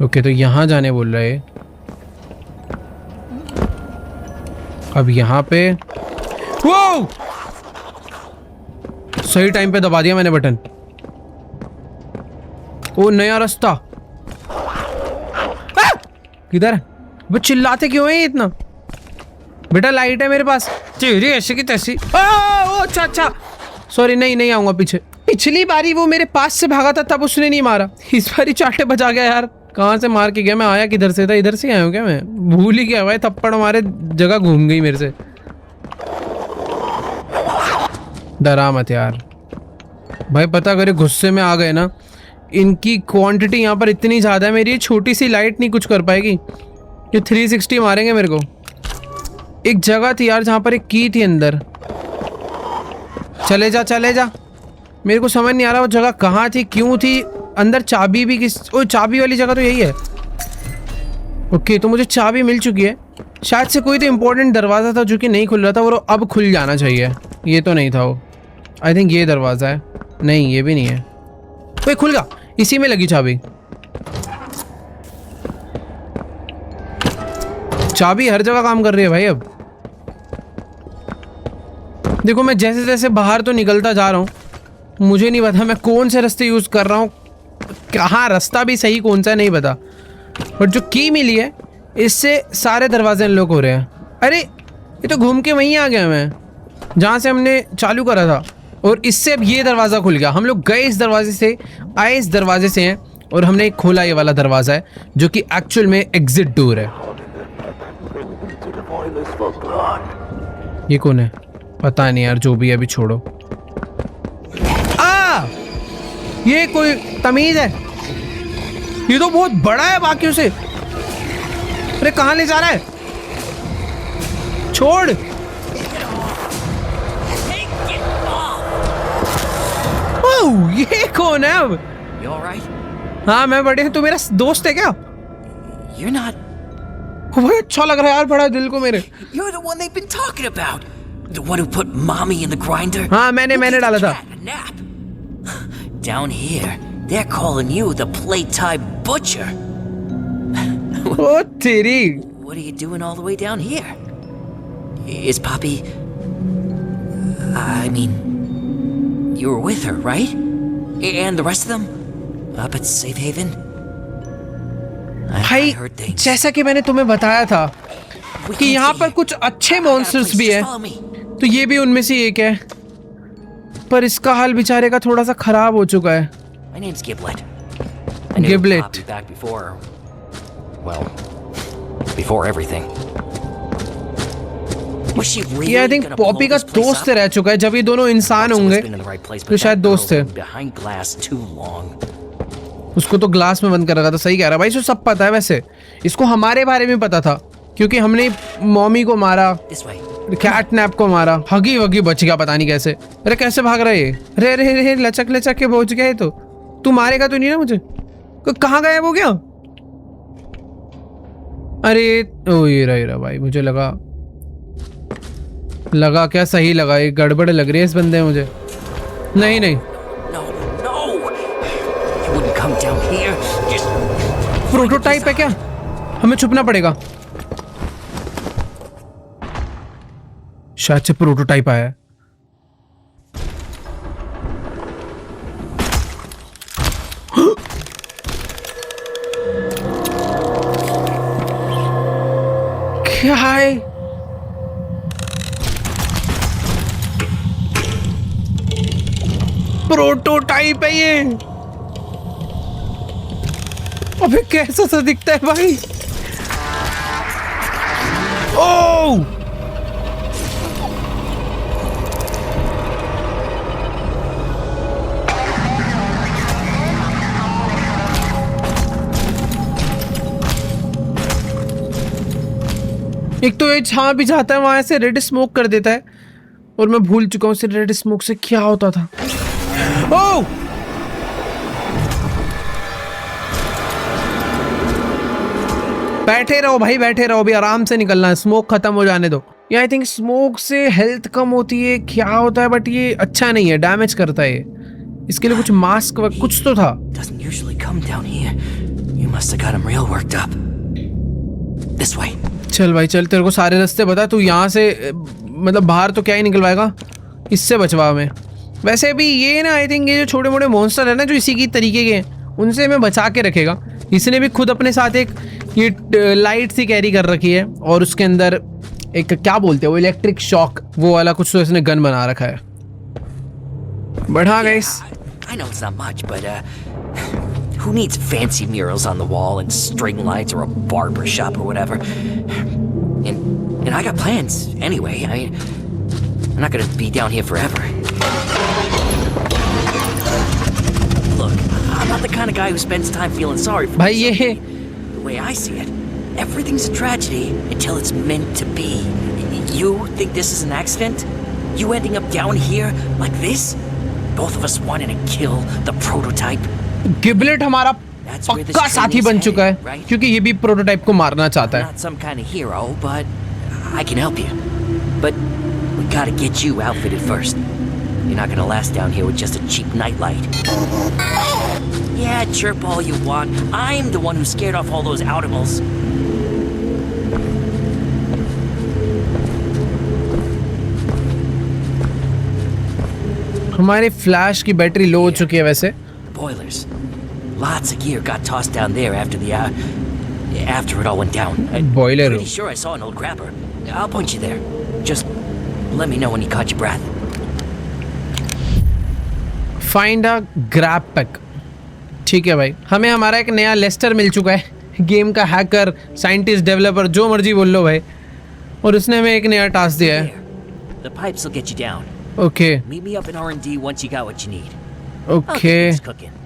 ओके, तो यहाँ जाने बोल रहा है। अब यहाँ पे वो सही टाइम पे दबा दिया मैंने बटन। ओ, नया रास्ता। किधर? वो चिल्लाते क्यों है इतना? बेटा लाइट है मेरे पास। तेरी ऐसी की तैसी। अच्छा अच्छा, सॉरी, नहीं आऊंगा पीछे। पिछली बारी वो मेरे पास से भागा था तब उसने नहीं मारा। इस बारी चाटे बजा गया यार। कहाँ से मार के गया? मैं आया किधर से था? इधर से आया हूँ क्या? मैं भूल ही गया भाई। थप्पड़ मारे जगह घूम गई मेरे से। डरा मत यार भाई। पता करे गुस्से में आ गए ना, इनकी क्वांटिटी यहाँ पर इतनी ज़्यादा है, मेरी छोटी सी लाइट नहीं कुछ कर पाएगी। ये 360 मारेंगे मेरे को। एक जगह थी यार जहाँ पर एक की थी अंदर। चले जा चले जा। मेरे को समझ नहीं आ रहा वो जगह कहाँ थी, क्यों थी अंदर। चाबी भी किस? ओ, चाबी वाली जगह तो यही है। ओके, तो मुझे चाबी मिल चुकी है। शायद से कोई तो इम्पोर्टेंट दरवाज़ा था जो कि नहीं खुल रहा था, वो अब खुल जाना चाहिए। ये तो नहीं था वो। आई थिंक ये दरवाज़ा है। नहीं, ये भी नहीं है। कोई खुल गया, इसी में लगी चाबी। चाबी हर जगह काम कर रही है भाई। अब देखो, मैं जैसे जैसे बाहर तो निकलता जा रहा हूँ, मुझे नहीं पता मैं कौन से रास्ते यूज कर रहा हूँ, कहाँ रास्ता भी सही कौन सा नहीं पता। बट जो की मिली है इससे सारे दरवाजे अनलॉक हो रहे हैं। अरे ये तो घूम के वहीं आ गया मैं जहाँ से हमने चालू करा था, और इससे अब ये दरवाज़ा खुल गया। हम लोग गए इस दरवाजे से, आए इस दरवाजे से हैं, और हमने खोला ये वाला दरवाज़ा है जो कि एक्चुअल में एग्जिट डोर है। ये कौन है? पता नहीं यार, जो भी है अभी छोड़ो। ये कोई तमीज है? ये तो बहुत बड़ा है बाकियों से। अरे कहाँ ले जा रहा है? छोड़। ओह, ये कौन है अब? हाँ मैं बढ़िया। तू मेरा दोस्त है क्या? You're not. बहुत अच्छा लग रहा है यार, बड़ा दिल को मेरे। You're the one they've been talking about. The one who put mommy in the grinder. हाँ मैंने डाला था। Down here, they're calling you the playtime butcher. ओ तेरी। What are you doing all the way down here? Is Poppy? I mean, you were with her, right? And the rest of them? Up at Safe Haven? भाई heard things. जैसा कि मैंने तुम्हें बताया था We कि can't यहाँ stay पर here. कुछ अच्छे I got a monsters place. भी Just है, follow me. तो ये भी उनमें से एक है, पर इसका हाल बेचारे का थोड़ा सा खराब हो चुका है। My name's Giblet. I knew Giblet. Poppy back before. Well, before everything. Was she really ये I think gonna blow Poppy का this place दोस्त up? रह चुका है, जब ये दोनों इंसान Pops always होंगे been in the right place, but तो शायद that girl's दोस्त है। been behind glass too long. उसको तो ग्लास में बंद कर रखा था। सही कह रहा है भाई, इसको सब पता है। वैसे इसको हमारे बारे में पता था क्योंकि हमने मॉमी को मारा, This way. कैटनैप को मारा, हगी वगी बच गया पता नहीं कैसे। अरे कैसे भाग रहा है ये? रे रे रे लचक लचक के पहुंच गया ये तो। तू मारेगा तो नहीं ना मुझे? कहाँ गायब हो गया? अरे ओ ये रहा भाई, मुझे लगा क्या सही लगा, ये गड़बड़ लग रही है इस बंदे में मुझे। नहीं नहीं No, no! You wouldn't come down here. Just prototype है क्या? हमें छुपना पड़ेगा। शायद से प्रोटोटाइप आया है। क्या है? प्रोटोटाइप है ये। अबे कैसा सा दिखता है भाई? ओह एक तो ये जहां भी जाता है वहां से रेड स्मोक कर देता है, और मैं भूल चुका हूँ रेड स्मोक से क्या होता था। ओह बैठे रहो भाई, बैठे रहो, अभी आराम से निकलना है, स्मोक खत्म हो जाने दो। ये आई थिंक स्मोक से हेल्थ कम होती है, क्या होता है, बट ये अच्छा नहीं है, डैमेज करता है ये। इसके लिए कुछ मास्क कुछ तो था। doesn't usually come down here. You must have got him real worked up. This way. चल भाई चल, तेरे को सारे रास्ते बता, तू यहाँ से मतलब बाहर तो क्या ही निकलवाएगा, इससे बचवा हमें। वैसे भी ये ना आई थिंक ये जो छोटे मोटे मॉन्स्टर है ना जो इसी की तरीके के हैं, उनसे हमें बचा के रखेगा। इसने भी खुद अपने साथ एक ये लाइट सी कैरी कर रखी है, और उसके अंदर एक क्या बोलते हैं वो इलेक्ट्रिक शॉक वो वाला कुछ तो इसने गन बना रखा है। बढ़ा guys. I know it's not much, but who needs fancy murals on the wall and string lights or a barber shop or whatever? And I got plans anyway. I mean, I'm not gonna be down here forever. Look, I'm not the kind of guy who spends time feeling sorry for भाई ये myself. The way I see it, everything's a tragedy until it's meant to be. You think this is an accident? You ending up down here like this? Both of us wanting to kill the prototype. गिबलेट हमारा पक्का साथी बन चुका है, क्योंकि ये भी प्रोटोटाइप को मारना चाहता है। Not some kind of hero, but I can help you. But we gotta get you outfitted first. You're not gonna last down here with just a cheap nightlight. Yeah, chirp all you want. I'm the one who scared off all those animals. हमारे फ्लैश की बैटरी लो हो चुकी है वैसे। Boilers. Lots of gear got tossed down there after it all went down. Boiler room. Pretty sure I saw an old grabber. I'll point you there. Just let me know when you caught your breath. Find a grab pack. ठीक है भाई, हमें हमारा एक नया लेस्टर मिल चुका है, गेम का हैकर, साइंटिस्ट, डेवलपर, जो मर्जी बोल लो भाई, और उसने हमें एक नया टास्क दिया है। There. The pipes will get you down. Okay Meet me up in R&D once you got what you need. Okay It's cooking.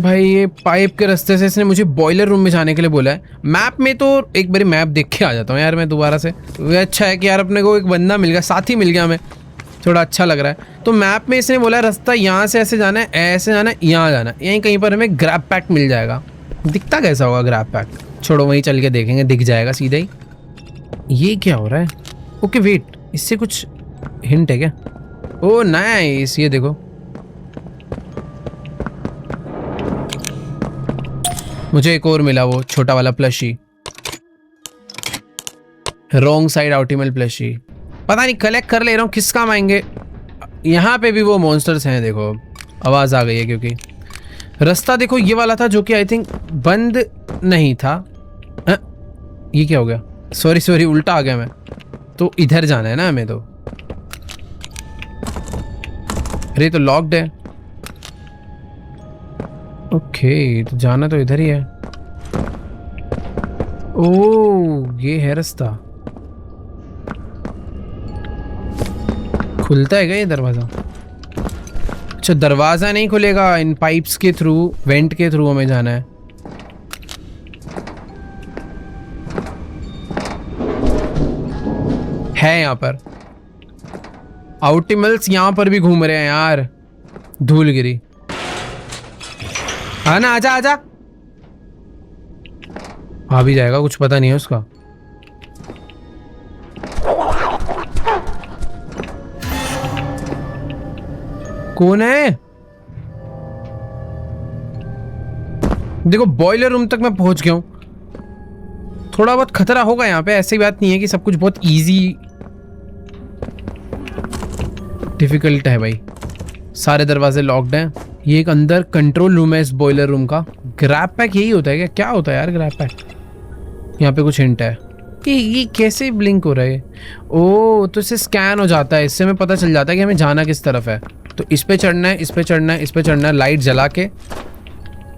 भाई ये पाइप के रास्ते से इसने मुझे बॉयलर रूम में जाने के लिए बोला है। मैप में तो एक बारी मैप देख के आ जाता हूँ यार मैं दोबारा से। वो अच्छा है कि यार अपने को एक बंदा मिल गया, साथी मिल गया, हमें थोड़ा अच्छा लग रहा है। तो मैप में इसने बोला रास्ता यहाँ से ऐसे जाना है, ऐसे जाना है, यहाँ जाना है, यहीं कहीं पर हमें ग्रैब पैक मिल जाएगा। दिखता कैसा होगा ग्रैब पैक? छोड़ो वहीं चल के देखेंगे, दिख जाएगा सीधा ही। ये क्या हो रहा है? ओके वेट, इससे कुछ हिंट है क्या? ओ नाइस, ये देखो मुझे एक और मिला, वो छोटा वाला plushie, wrong side optimal plushie. पता नहीं कलेक्ट कर ले रहा हूँ, किस काम आएंगे। यहाँ पे भी वो मॉन्स्टर्स हैं, देखो आवाज़ आ गई है क्योंकि रास्ता देखो ये वाला था जो कि आई थिंक बंद नहीं था। ये क्या हो गया? सॉरी उल्टा आ गया मैं। तो इधर जाना है ना हमें तो। अरे तो लॉक्ड है। ओके तो जाना तो इधर ही है। ओह ये है रास्ता। खुलता है क्या ये दरवाजा? अच्छा दरवाजा नहीं खुलेगा, इन पाइप्स के थ्रू, वेंट के थ्रू हमें जाना है यहाँ पर। आउटिमल्स यहाँ पर भी घूम रहे हैं यार। धूलगिरी हाँ ना, आजा आजा। आ भी जाएगा, कुछ पता नहीं है उसका। कौन है? देखो बॉयलर रूम तक मैं पहुंच गया हूं। थोड़ा बहुत खतरा होगा यहाँ पे, ऐसी बात नहीं है कि सब कुछ बहुत इजी डिफिकल्ट है भाई। सारे दरवाजे लॉक्ड हैं। ये एक अंदर कंट्रोल रूम है इस बॉयलर रूम का। ग्रैब पैक यही होता है क्या? क्या होता है यार ग्रैब पैक? यहाँ पे कुछ हिंट है कि ये कैसे ब्लिंक हो रहा है। ओ तो इससे स्कैन हो जाता है, इससे हमें पता चल जाता है कि हमें जाना किस तरफ है। तो इस पे चढ़ना है, इस पे चढ़ना है, इस पे चढ़ना है, लाइट जला के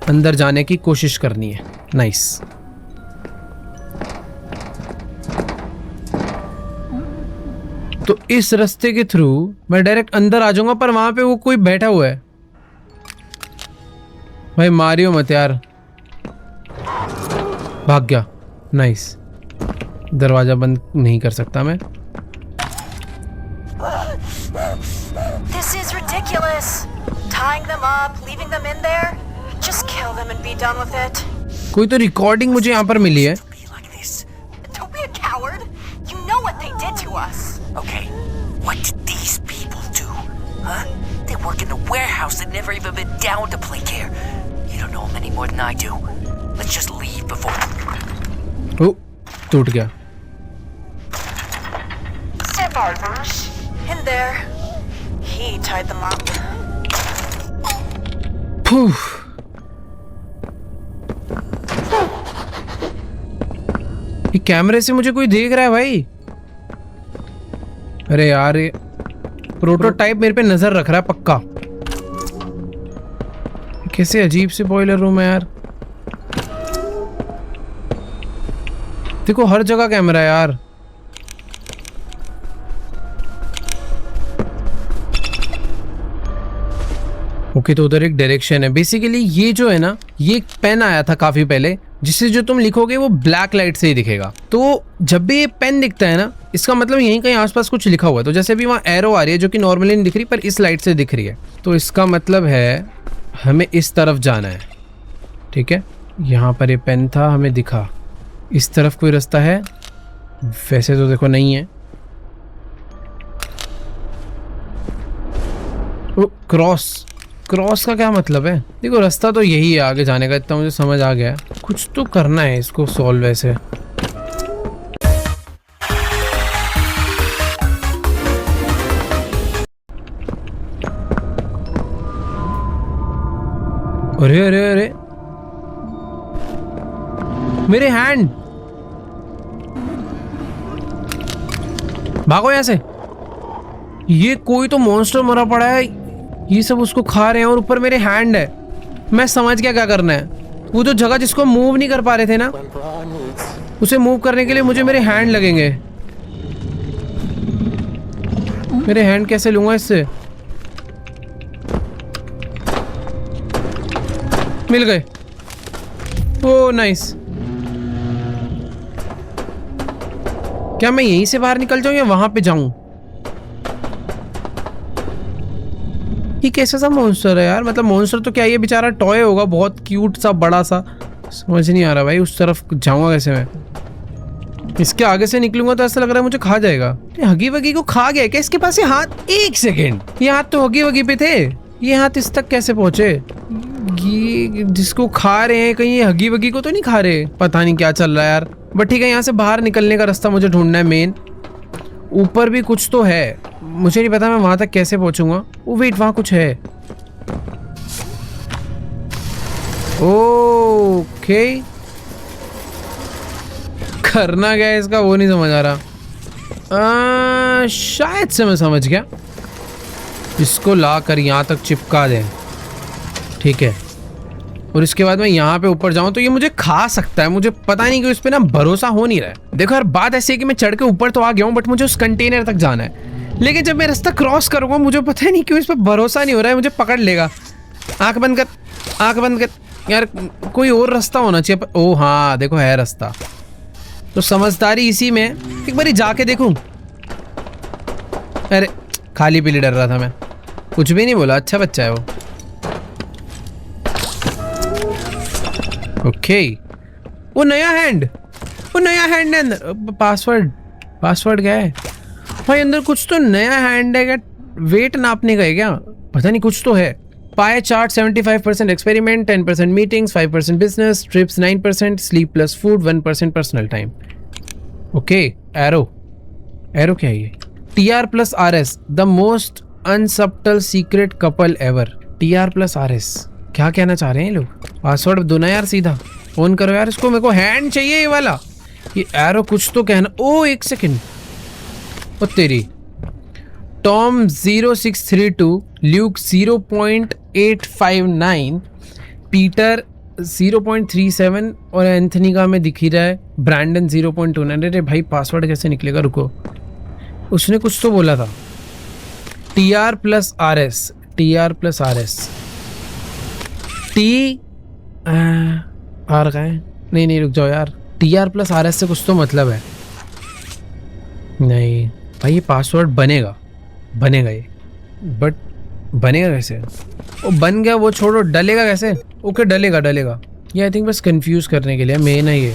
अंदर जाने की कोशिश करनी है। नाइस। तो इस रास्ते के थ्रू मैं डायरेक्ट अंदर आ जाऊंगा, पर वहां पे वो कोई बैठा हुआ है। भाई मारियो मत यार। भाग गया। नाइस। दरवाजा बंद नहीं कर सकता मैं। This is ridiculous. Tying them up, leaving them in there. Just kill them and be done with it. कोई तो रिकॉर्डिंग मुझे यहाँ पर मिली है। Don't be a coward. You know what they did to us. Okay, what did these people do? Huh? They work in a warehouse that never even been down to play care. You don't know them any more than I do. Let's just leave before... Oh, टूट गया। Survivors. In there. He tied them up. Poof. ये कैमरे से मुझे कोई देख रहा है भाई। अरे यार ये प्रोटोटाइप मेरे पे नजर रख रहा है पक्का। कैसे अजीब से बॉयलर रूम है यार। देखो हर जगह कैमरा है यार। ओके तो उधर एक डायरेक्शन है। बेसिकली ये जो है ना, ये एक पेन आया था काफी पहले, जिससे जो तुम लिखोगे वो ब्लैक लाइट से ही दिखेगा। तो जब भी ये पेन दिखता है ना, इसका मतलब यहीं कहीं आसपास कुछ लिखा हुआ है। तो जैसे भी वहाँ एरो आ रही है जो कि नॉर्मली नहीं दिख रही, पर इस लाइट से दिख रही है, तो इसका मतलब है हमें इस तरफ जाना है। ठीक है, यहाँ पर ये पेन था, हमें दिखा। इस तरफ कोई रास्ता है? वैसे तो देखो नहीं है। ओ क्रॉस, क्रॉस का क्या मतलब है? देखो रास्ता तो यही है आगे जाने का, इतना मुझे समझ आ गया। कुछ तो करना है इसको सॉल्व ऐसे। अरे अरे अरे मेरे हैंड, भागो यहां से। ये कोई तो मॉन्स्टर मरा पड़ा है, ये सब उसको खा रहे हैं और ऊपर मेरे हैंड है। मैं समझ गया क्या करना है। वो जो जगह जिसको मूव नहीं कर पा रहे थे ना, उसे मूव करने के लिए मुझे मेरे हैंड लगेंगे। मेरे हैंड कैसे लूंगा इससे? मिल गए। ओ नाइस। क्या मैं यहीं से बाहर निकल जाऊं या वहां पे जाऊं? ये कैसा सा मॉन्स्टर है यार? मतलब मॉन्स्टर तो क्या, ये बेचारा टॉय होगा, बहुत क्यूट सा बड़ा सा। समझ नहीं आ रहा भाई, उस तरफ जाऊंगा कैसे मैं? इसके आगे से निकलूंगा तो ऐसा लग रहा है मुझे खा जाएगा। हगी वगी को खा गया क्या इसके पास ये हाथ? एक सेकेंड, ये हाथ तो हगी वगी पे थे, ये हाथ इस तक कैसे पहुंचे? ये जिसको खा रहे हैं, कहीं ये हगी वगी को तो नहीं खा रहे? पता नहीं क्या चल रहा है यार। बट ठीक है, यहाँ से बाहर निकलने का रास्ता मुझे ढूंढना है मेन। ऊपर भी कुछ तो है, मुझे नहीं पता मैं वहां तक कैसे पहुंचूंगा। वो वेट, वहां कुछ है। ओके, करना क्या है इसका वो नहीं समझ आ रहा। शायद से मैं समझ गया, इसको ला कर यहाँ तक चिपका दें, ठीक है। और इसके बाद मैं यहाँ पे ऊपर जाऊँ तो ये मुझे खा सकता है, मुझे पता नहीं कि इस पे ना भरोसा हो नहीं रहा है। देखो यार, बात ऐसी है कि मैं चढ़ के ऊपर तो आ गया हूँ, बट मुझे उस कंटेनर तक जाना है। लेकिन जब मैं रास्ता क्रॉस करूँगा मुझे पता नहीं क्यों इस पर भरोसा नहीं हो रहा है, मुझे पकड़ लेगा। आँख बंद कर, आँख बंद कर यार, कोई और रास्ता होना चाहिए। ओ हाँ देखो है रास्ता, तो समझदारी इसी में। एक बारी जाके देखूं। अरे खाली पीली डर रहा था मैं, कुछ भी नहीं बोला, अच्छा बच्चा है वो। ओके, वो नया हैंड है अंदर। पासवर्ड क्या है भाई? अंदर कुछ तो नया हैंड है क्या? वेट नापने का है क्या? पता नहीं, कुछ तो है। Pie chart 75% experiment, 10% meetings, 5% business, trips 9%, sleep plus food 1% personal time. Okay, arrow क्या है ये? TR plus RS, the most unsubtle secret couple ever. TR plus RS क्या कहना चाह रहे हैं लोग? पासवर्ड दो ना यार, सीधा फोन करो यार इसको, मेरे को हैंड चाहिए ये वाला। ये एरो कुछ तो कहना। ओ एक सेकेंड, ओ तेरी। टॉम 0632, ल्यूक 0.859, पीटर 0.37 और एंथनी का हमें दिख ही रहा है, ब्रैंडन 0.29। अरे भाई पासवर्ड कैसे निकलेगा? रुको, उसने कुछ तो बोला था। TR plus RS T R का है? नहीं रुक जाओ यार, TR प्लस RS से कुछ तो मतलब है। नहीं भाई, ये पासवर्ड बनेगा ये, बट बनेगा कैसे? वो बन गया, वो छोड़ो, डलेगा कैसे? ओके डलेगा। ये आई थिंक बस कंफ्यूज करने के लिए मेन है ये।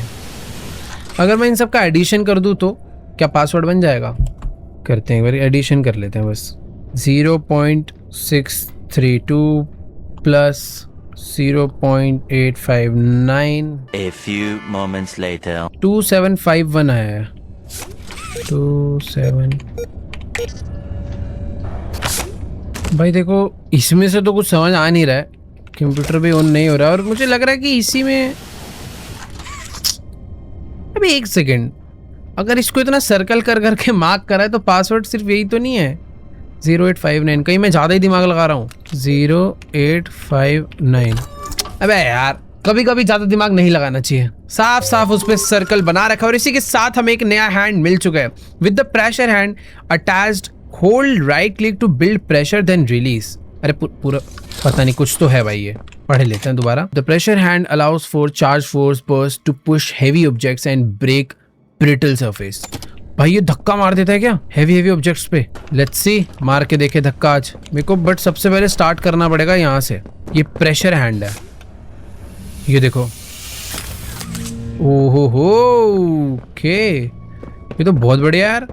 अगर मैं इन सब का एडिशन कर दूँ तो क्या पासवर्ड बन जाएगा? करते हैं एक बार, एडिशन कर लेते हैं बस। 0.632 plus 0.859, A few moments later. 2751 है। 27 भाई देखो, इसमें से तो कुछ समझ आ नहीं रहा है, कंप्यूटर भी ऑन नहीं हो रहा है, और मुझे लग रहा है कि इसी में। अभी एक सेकेंड, अगर इसको इतना सर्कल कर करके मार्क करा है तो पासवर्ड सिर्फ यही तो नहीं है 0859। कहीं मैं ज़्यादा ही दिमाग लगा रहा हूँ। 0859। अबे यार, कभी कभी ज़्यादा दिमाग नहीं लगाना चाहिए। साफ उस पर सर्कल बना रखा है। और इसी के साथ हमें एक नया हैंड मिल चुका है with the pressure hand attached. Hold right click to build pressure then release. अरे पूरा पता नहीं, कुछ तो है भाई, ये पढ़ लेते हैं दोबारा। The pressure hand allows for charge force burst to push heavy objects and break brittle surface. भाई ये धक्का मार देता है क्या हेवी ऑब्जेक्ट्स पे? लेट्स सी, मार के देखे धक्का आज मेरे को। बट सबसे पहले स्टार्ट करना पड़ेगा यहाँ से। ये प्रेशर हैंड है, ये देखो। ओहो हो, ओके, ये तो बहुत बढ़िया यार।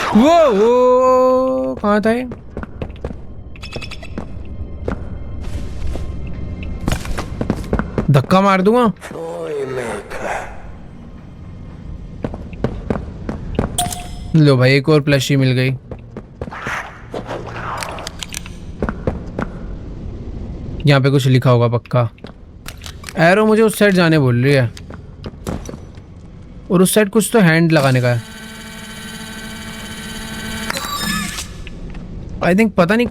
वो कहाँ था ये? धक्का मार दूंगा। लो भाई, एक और प्लशी मिल गई। यहाँ पे कुछ लिखा होगा पक्का। एरो मुझे उस साइड जाने बोल रही है, और उस साइड कुछ तो हैंड लगाने का है। आई थिंक, पता नहीं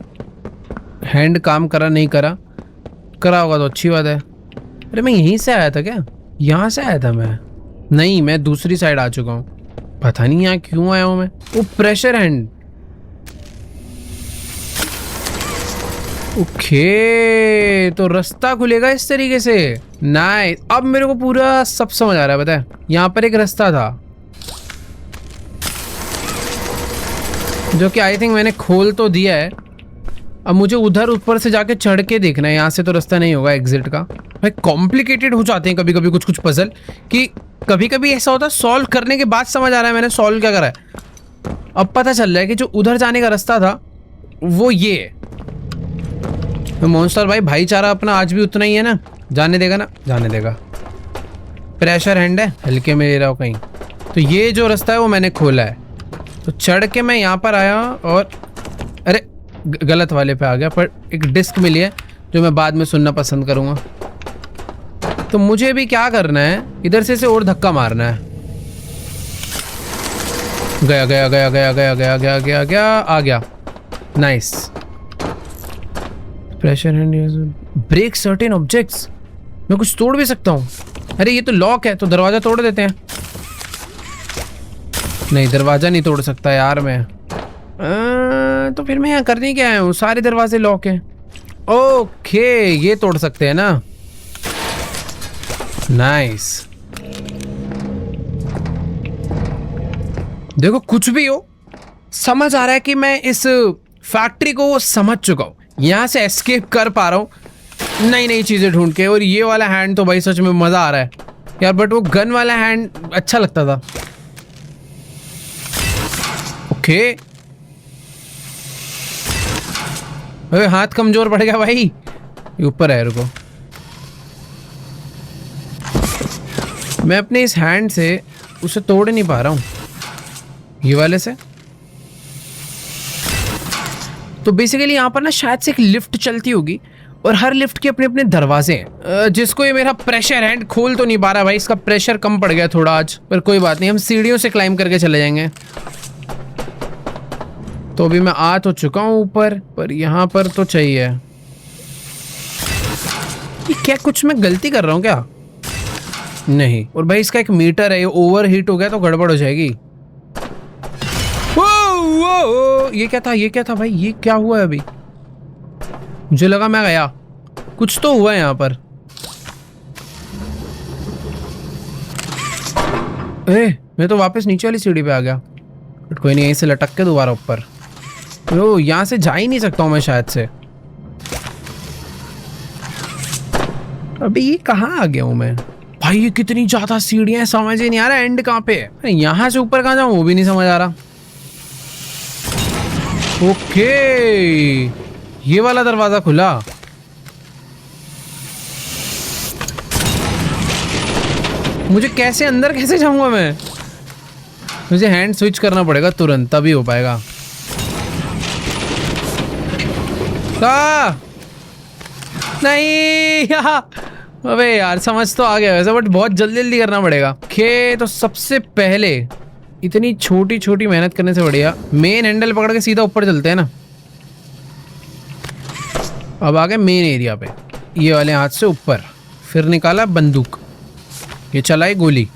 हैंड काम करा नहीं करा होगा तो अच्छी बात है। अरे मैं यहीं से आया था क्या? यहाँ से आया था मैं? नहीं, मैं दूसरी साइड आ चुका हूँ। पता नहीं यहाँ क्यों आया हूँ मैं। वो प्रेशर हैंड, ओके, तो रास्ता खुलेगा इस तरीके से। नाइस, अब मेरे को पूरा सब समझ आ रहा है। पता है, यहाँ पर एक रास्ता था जो कि आई थिंक मैंने खोल तो दिया है। अब मुझे उधर ऊपर से जाके चढ़ के देखना है। यहाँ से तो रास्ता नहीं होगा एग्जिट का। भाई कॉम्प्लिकेटेड हो जाते हैं कभी कभी कुछ पजल, कि कभी कभी ऐसा होता है सॉल्व करने के बाद समझ आ रहा है मैंने सॉल्व क्या करा है। अब पता चल रहा है कि जो उधर जाने का रास्ता था वो ये है। तो मॉन्स्टर भाई, भाईचारा अपना आज भी उतना ही है ना? जाने देगा ना? जाने देगा। प्रेशर हैंड है, हल्के में ले रहा हो कहीं। तो ये जो रास्ता है वो मैंने खोला है। तो चढ़ के मैं यहाँ पर आया, और अरे गलत वाले पे आ गया। पर एक डिस्क मिली है जो मैं बाद में सुनना पसंद करूँगा। तो मुझे भी क्या करना है, इधर से और धक्का मारना है। गया गया गया गया गया गया गया गया गया आ गया। Nice. Pressure and break certain objects. मैं कुछ तोड़ भी सकता हूँ। अरे ये तो लॉक है, तो दरवाजा तोड़ देते हैं। नहीं, दरवाजा नहीं तोड़ सकता यार मैं। तो फिर मैं यहाँ करने क्या आया हूँ? सारे दरवाजे लॉक हैं। ओके, ये तोड़ सकते हैं ना। नाइस। देखो कुछ भी हो, समझ आ रहा है कि मैं इस फैक्ट्री को समझ चुका हूँ। यहाँ से एस्केप कर पा रहा हूँ नई नई चीजें ढूंढ के। और ये वाला हैंड तो भाई सच में मजा आ रहा है यार। बट वो गन वाला हैंड अच्छा लगता था। ओके, अरे हाथ कमजोर पड़ गया भाई। ये ऊपर है, रुको। मैं अपने इस हैंड से उसे तोड़ नहीं पा रहा हूँ, ये वाले से। तो बेसिकली यहाँ पर ना शायद से एक लिफ्ट चलती होगी और हर लिफ्ट के अपने अपने दरवाजे हैं, जिसको ये मेरा प्रेशर हैंड खोल तो नहीं पा रहा भाई। इसका प्रेशर कम पड़ गया थोड़ा आज, पर कोई बात नहीं, हम सीढ़ियों से क्लाइंब करके चले जाएंगे। तो अभी मैं आ तो चुका हूँ ऊपर, पर यहाँ पर तो चाहिए। ये क्या, कुछ मैं गलती कर रहा हूँ क्या? नहीं। और भाई इसका एक मीटर है, ये ओवर हीट हो गया तो गड़बड़ हो जाएगी। वो ये क्या था? ये क्या था भाई? ये क्या हुआ है अभी? मुझे लगा मैं गया, कुछ तो हुआ है यहाँ पर। मैं तो वापस नीचे वाली सीढ़ी पे आ गया। बट कोई नहीं, यहीं से लटक के दोबारा ऊपर। ओ, यहाँ से जा ही नहीं सकता हूँ मैं शायद से। अभी ये कहाँ आ गया हूँ मैं? भाई ये कितनी ज्यादा सीढ़ियां हैं, समझ ही नहीं आ रहा एंड कहाँ पे है। यहाँ से ऊपर कहाँ जाऊँ वो भी नहीं समझ आ रहा। ओके, ये वाला दरवाजा खुला। मुझे कैसे अंदर कैसे जाऊंगा मैं? मुझे हैंड स्विच करना पड़ेगा तुरंत, तभी हो पाएगा। नहीं अबे यार, समझ तो आ गया वैसे, बट बहुत जल्दी जल्दी करना पड़ेगा। ओके, तो सबसे पहले इतनी छोटी छोटी मेहनत करने से बढ़िया मेन हैंडल पकड़ के सीधा ऊपर चलते हैं ना। अब आ गए मेन एरिया पे। ये वाले हाथ से ऊपर, फिर निकाला बंदूक, ये चलाई गोली।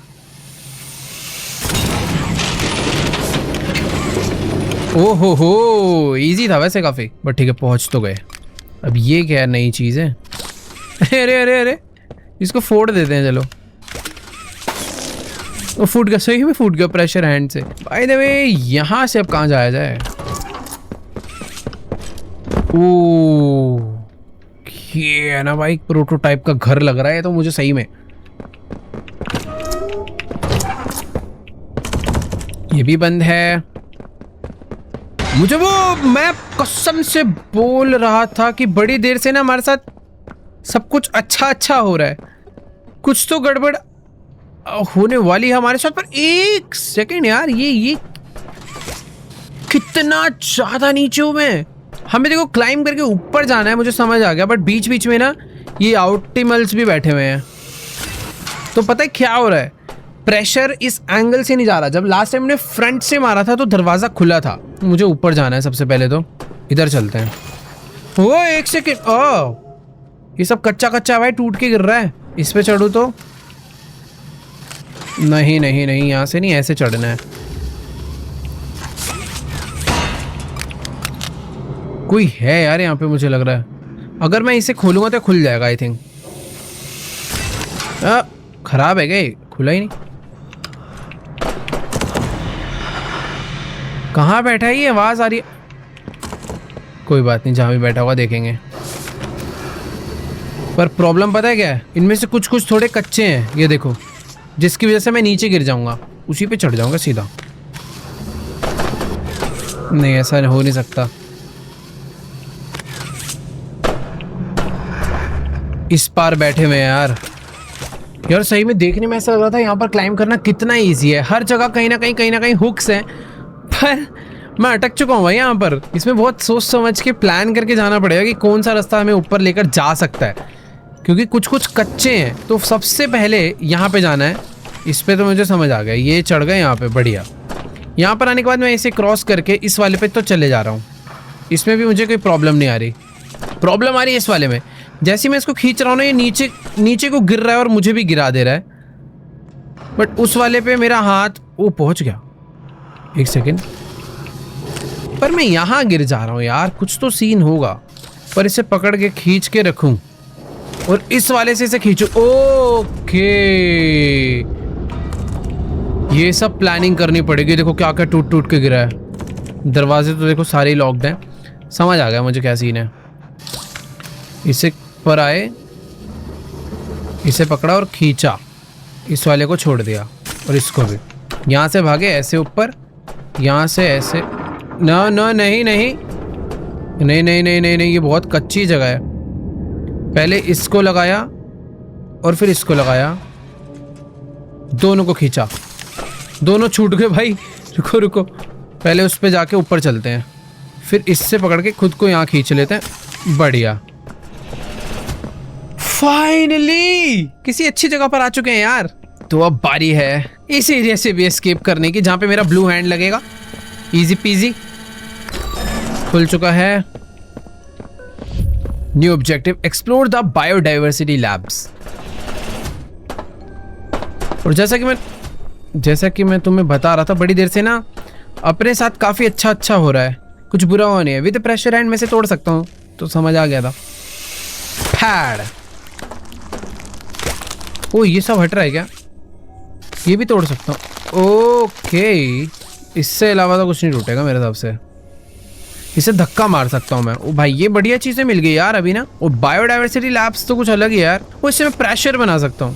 ओहो हो, इजी था वैसे काफी, बट ठीक है पहुंच तो गए। अब ये क्या नई चीज है? अरे अरे अरे, इसको फोड़ देते हैं। चलो, वो फूट गया, सही में फूट गया प्रेशर हैंड से। बाय द वे, यहाँ से अब कहाँ जाया जाए? ओह, ये है ना भाई, प्रोटोटाइप का घर लग रहा है तो मुझे सही में। ये भी बंद है। मुझे वो, मैं कसम से बोल रहा था कि बड़ी देर से ना हमारे साथ सब कुछ अच्छा अच्छा हो रहा है, कुछ तो गड़बड़ होने वाली है हमारे साथ। पर एक सेकंड यार, ये कितना ज्यादा नीचे हूं मैं। हमें देखो क्लाइंब करके ऊपर जाना है, मुझे समझ आ गया, बट बीच बीच में ना ये ऑप्टिमल्स भी बैठे हुए हैं। तो पता है क्या हो रहा है? प्रेशर इस एंगल से नहीं जा रहा। जब लास्ट टाइम ने फ्रंट से मारा था तो दरवाजा खुला था। मुझे ऊपर जाना है सबसे पहले, तो इधर चलते हैं। वो एक सेकंड, ओह ये सब कच्चा कच्चा भाई, टूट के गिर रहा है। इस पे चढ़ू तो नहीं नहीं नहीं, यहाँ से नहीं, ऐसे चढ़ना है। कोई है यार यहाँ पे, मुझे लग रहा है। अगर मैं इसे खोलूंगा तो खुल जाएगा आई थिंक। खराब है क्या? खुला ही नहीं। कहाँ बैठा है ये? आवाज आ रही है। कोई बात नहीं, जहाँ भी बैठा होगा देखेंगे। पर प्रॉब्लम पता है क्या है? इनमें से कुछ कुछ थोड़े कच्चे हैं, ये देखो, जिसकी वजह से मैं नीचे गिर जाऊंगा, उसी पे चढ़ जाऊंगा सीधा। नहीं, ऐसा हो नहीं सकता। इस पार बैठे हुए हैं यार। यार सही में देखने में ऐसा लग रहा था यहाँ पर क्लाइंब करना कितना इजी है। हर जगह कहीं ना कहीं हुक्स हैं, पर मैं अटक चुका हूँ भाई यहाँ पर। इसमें बहुत सोच समझ के प्लान करके जाना पड़ेगा कि कौन सा रास्ता हमें ऊपर लेकर जा सकता है। क्योंकि कुछ कुछ कच्चे हैं। तो सबसे पहले यहाँ पे जाना है। इस पे तो मुझे समझ आ गया, ये चढ़ गए यहाँ पे, बढ़िया। यहाँ पर आने के बाद मैं इसे क्रॉस करके इस वाले पे तो चले जा रहा हूँ। इसमें भी मुझे कोई प्रॉब्लम नहीं आ रही। प्रॉब्लम आ रही है इस वाले में, जैसे मैं इसको खींच रहा हूँ ना, ये नीचे नीचे को गिर रहा है और मुझे भी गिरा दे रहा है। बट उस वाले पे मेरा हाथ वो पहुँच गया। एक सेकेंड, पर मैं यहाँ गिर जा रहा हूँ यार, कुछ तो सीन होगा। पर इसे पकड़ के खींच के रखूँ और इस वाले से इसे खींचूं। ओके, ये सब प्लानिंग करनी पड़ेगी। देखो क्या क्या टूट टूट के गिरा है। दरवाजे तो देखो सारे लॉक्ड हैं। समझ आ गया मुझे क्या सीन है। इसे पर आए, इसे पकड़ा और खींचा, इस वाले को छोड़ दिया और इसको भी। यहाँ से भागे ऐसे ऊपर, यहाँ से ऐसे। ना ना नहीं नहीं नहीं नहीं नहीं नहीं नहीं, ये बहुत कच्ची जगह है। पहले इसको लगाया और फिर इसको लगाया, दोनों को खींचा, दोनों छूट गए भाई। रुको रुको, पहले उस पे जाके ऊपर चलते हैं, फिर इससे पकड़ के खुद को यहाँ खींच लेते हैं। बढ़िया, फाइनली किसी अच्छी जगह पर आ चुके हैं यार। तो अब बारी है इस एरिया से भी एस्केप करने की, जहाँ पे मेरा ब्लू हैंड लगेगा। इजी पीजी, खुल चुका है। New objective, explore the biodiversity labs. और जैसा कि मैं तुम्हें बता रहा था बड़ी देर से ना, अपने साथ काफी अच्छा हो रहा है, कुछ बुरा हुआ नहीं है। विद प्रेशर हैंड में से तोड़ सकता हूँ, तो समझ आ गया था। पैड, ओ ये सब हट रहा है क्या? ये भी तोड़ सकता हूँ। ओके, इससे अलावा तो कुछ नहीं टूटेगा मेरे हिसाब से। इसे धक्का मार सकता हूँ मैं। ओ भाई, ये बढ़िया चीजें मिल गई यार अभी ना। और बायोडाइवर्सिटी लैब्स तो कुछ अलग ही यार। वो इससे मैं प्रेशर बना सकता हूँ।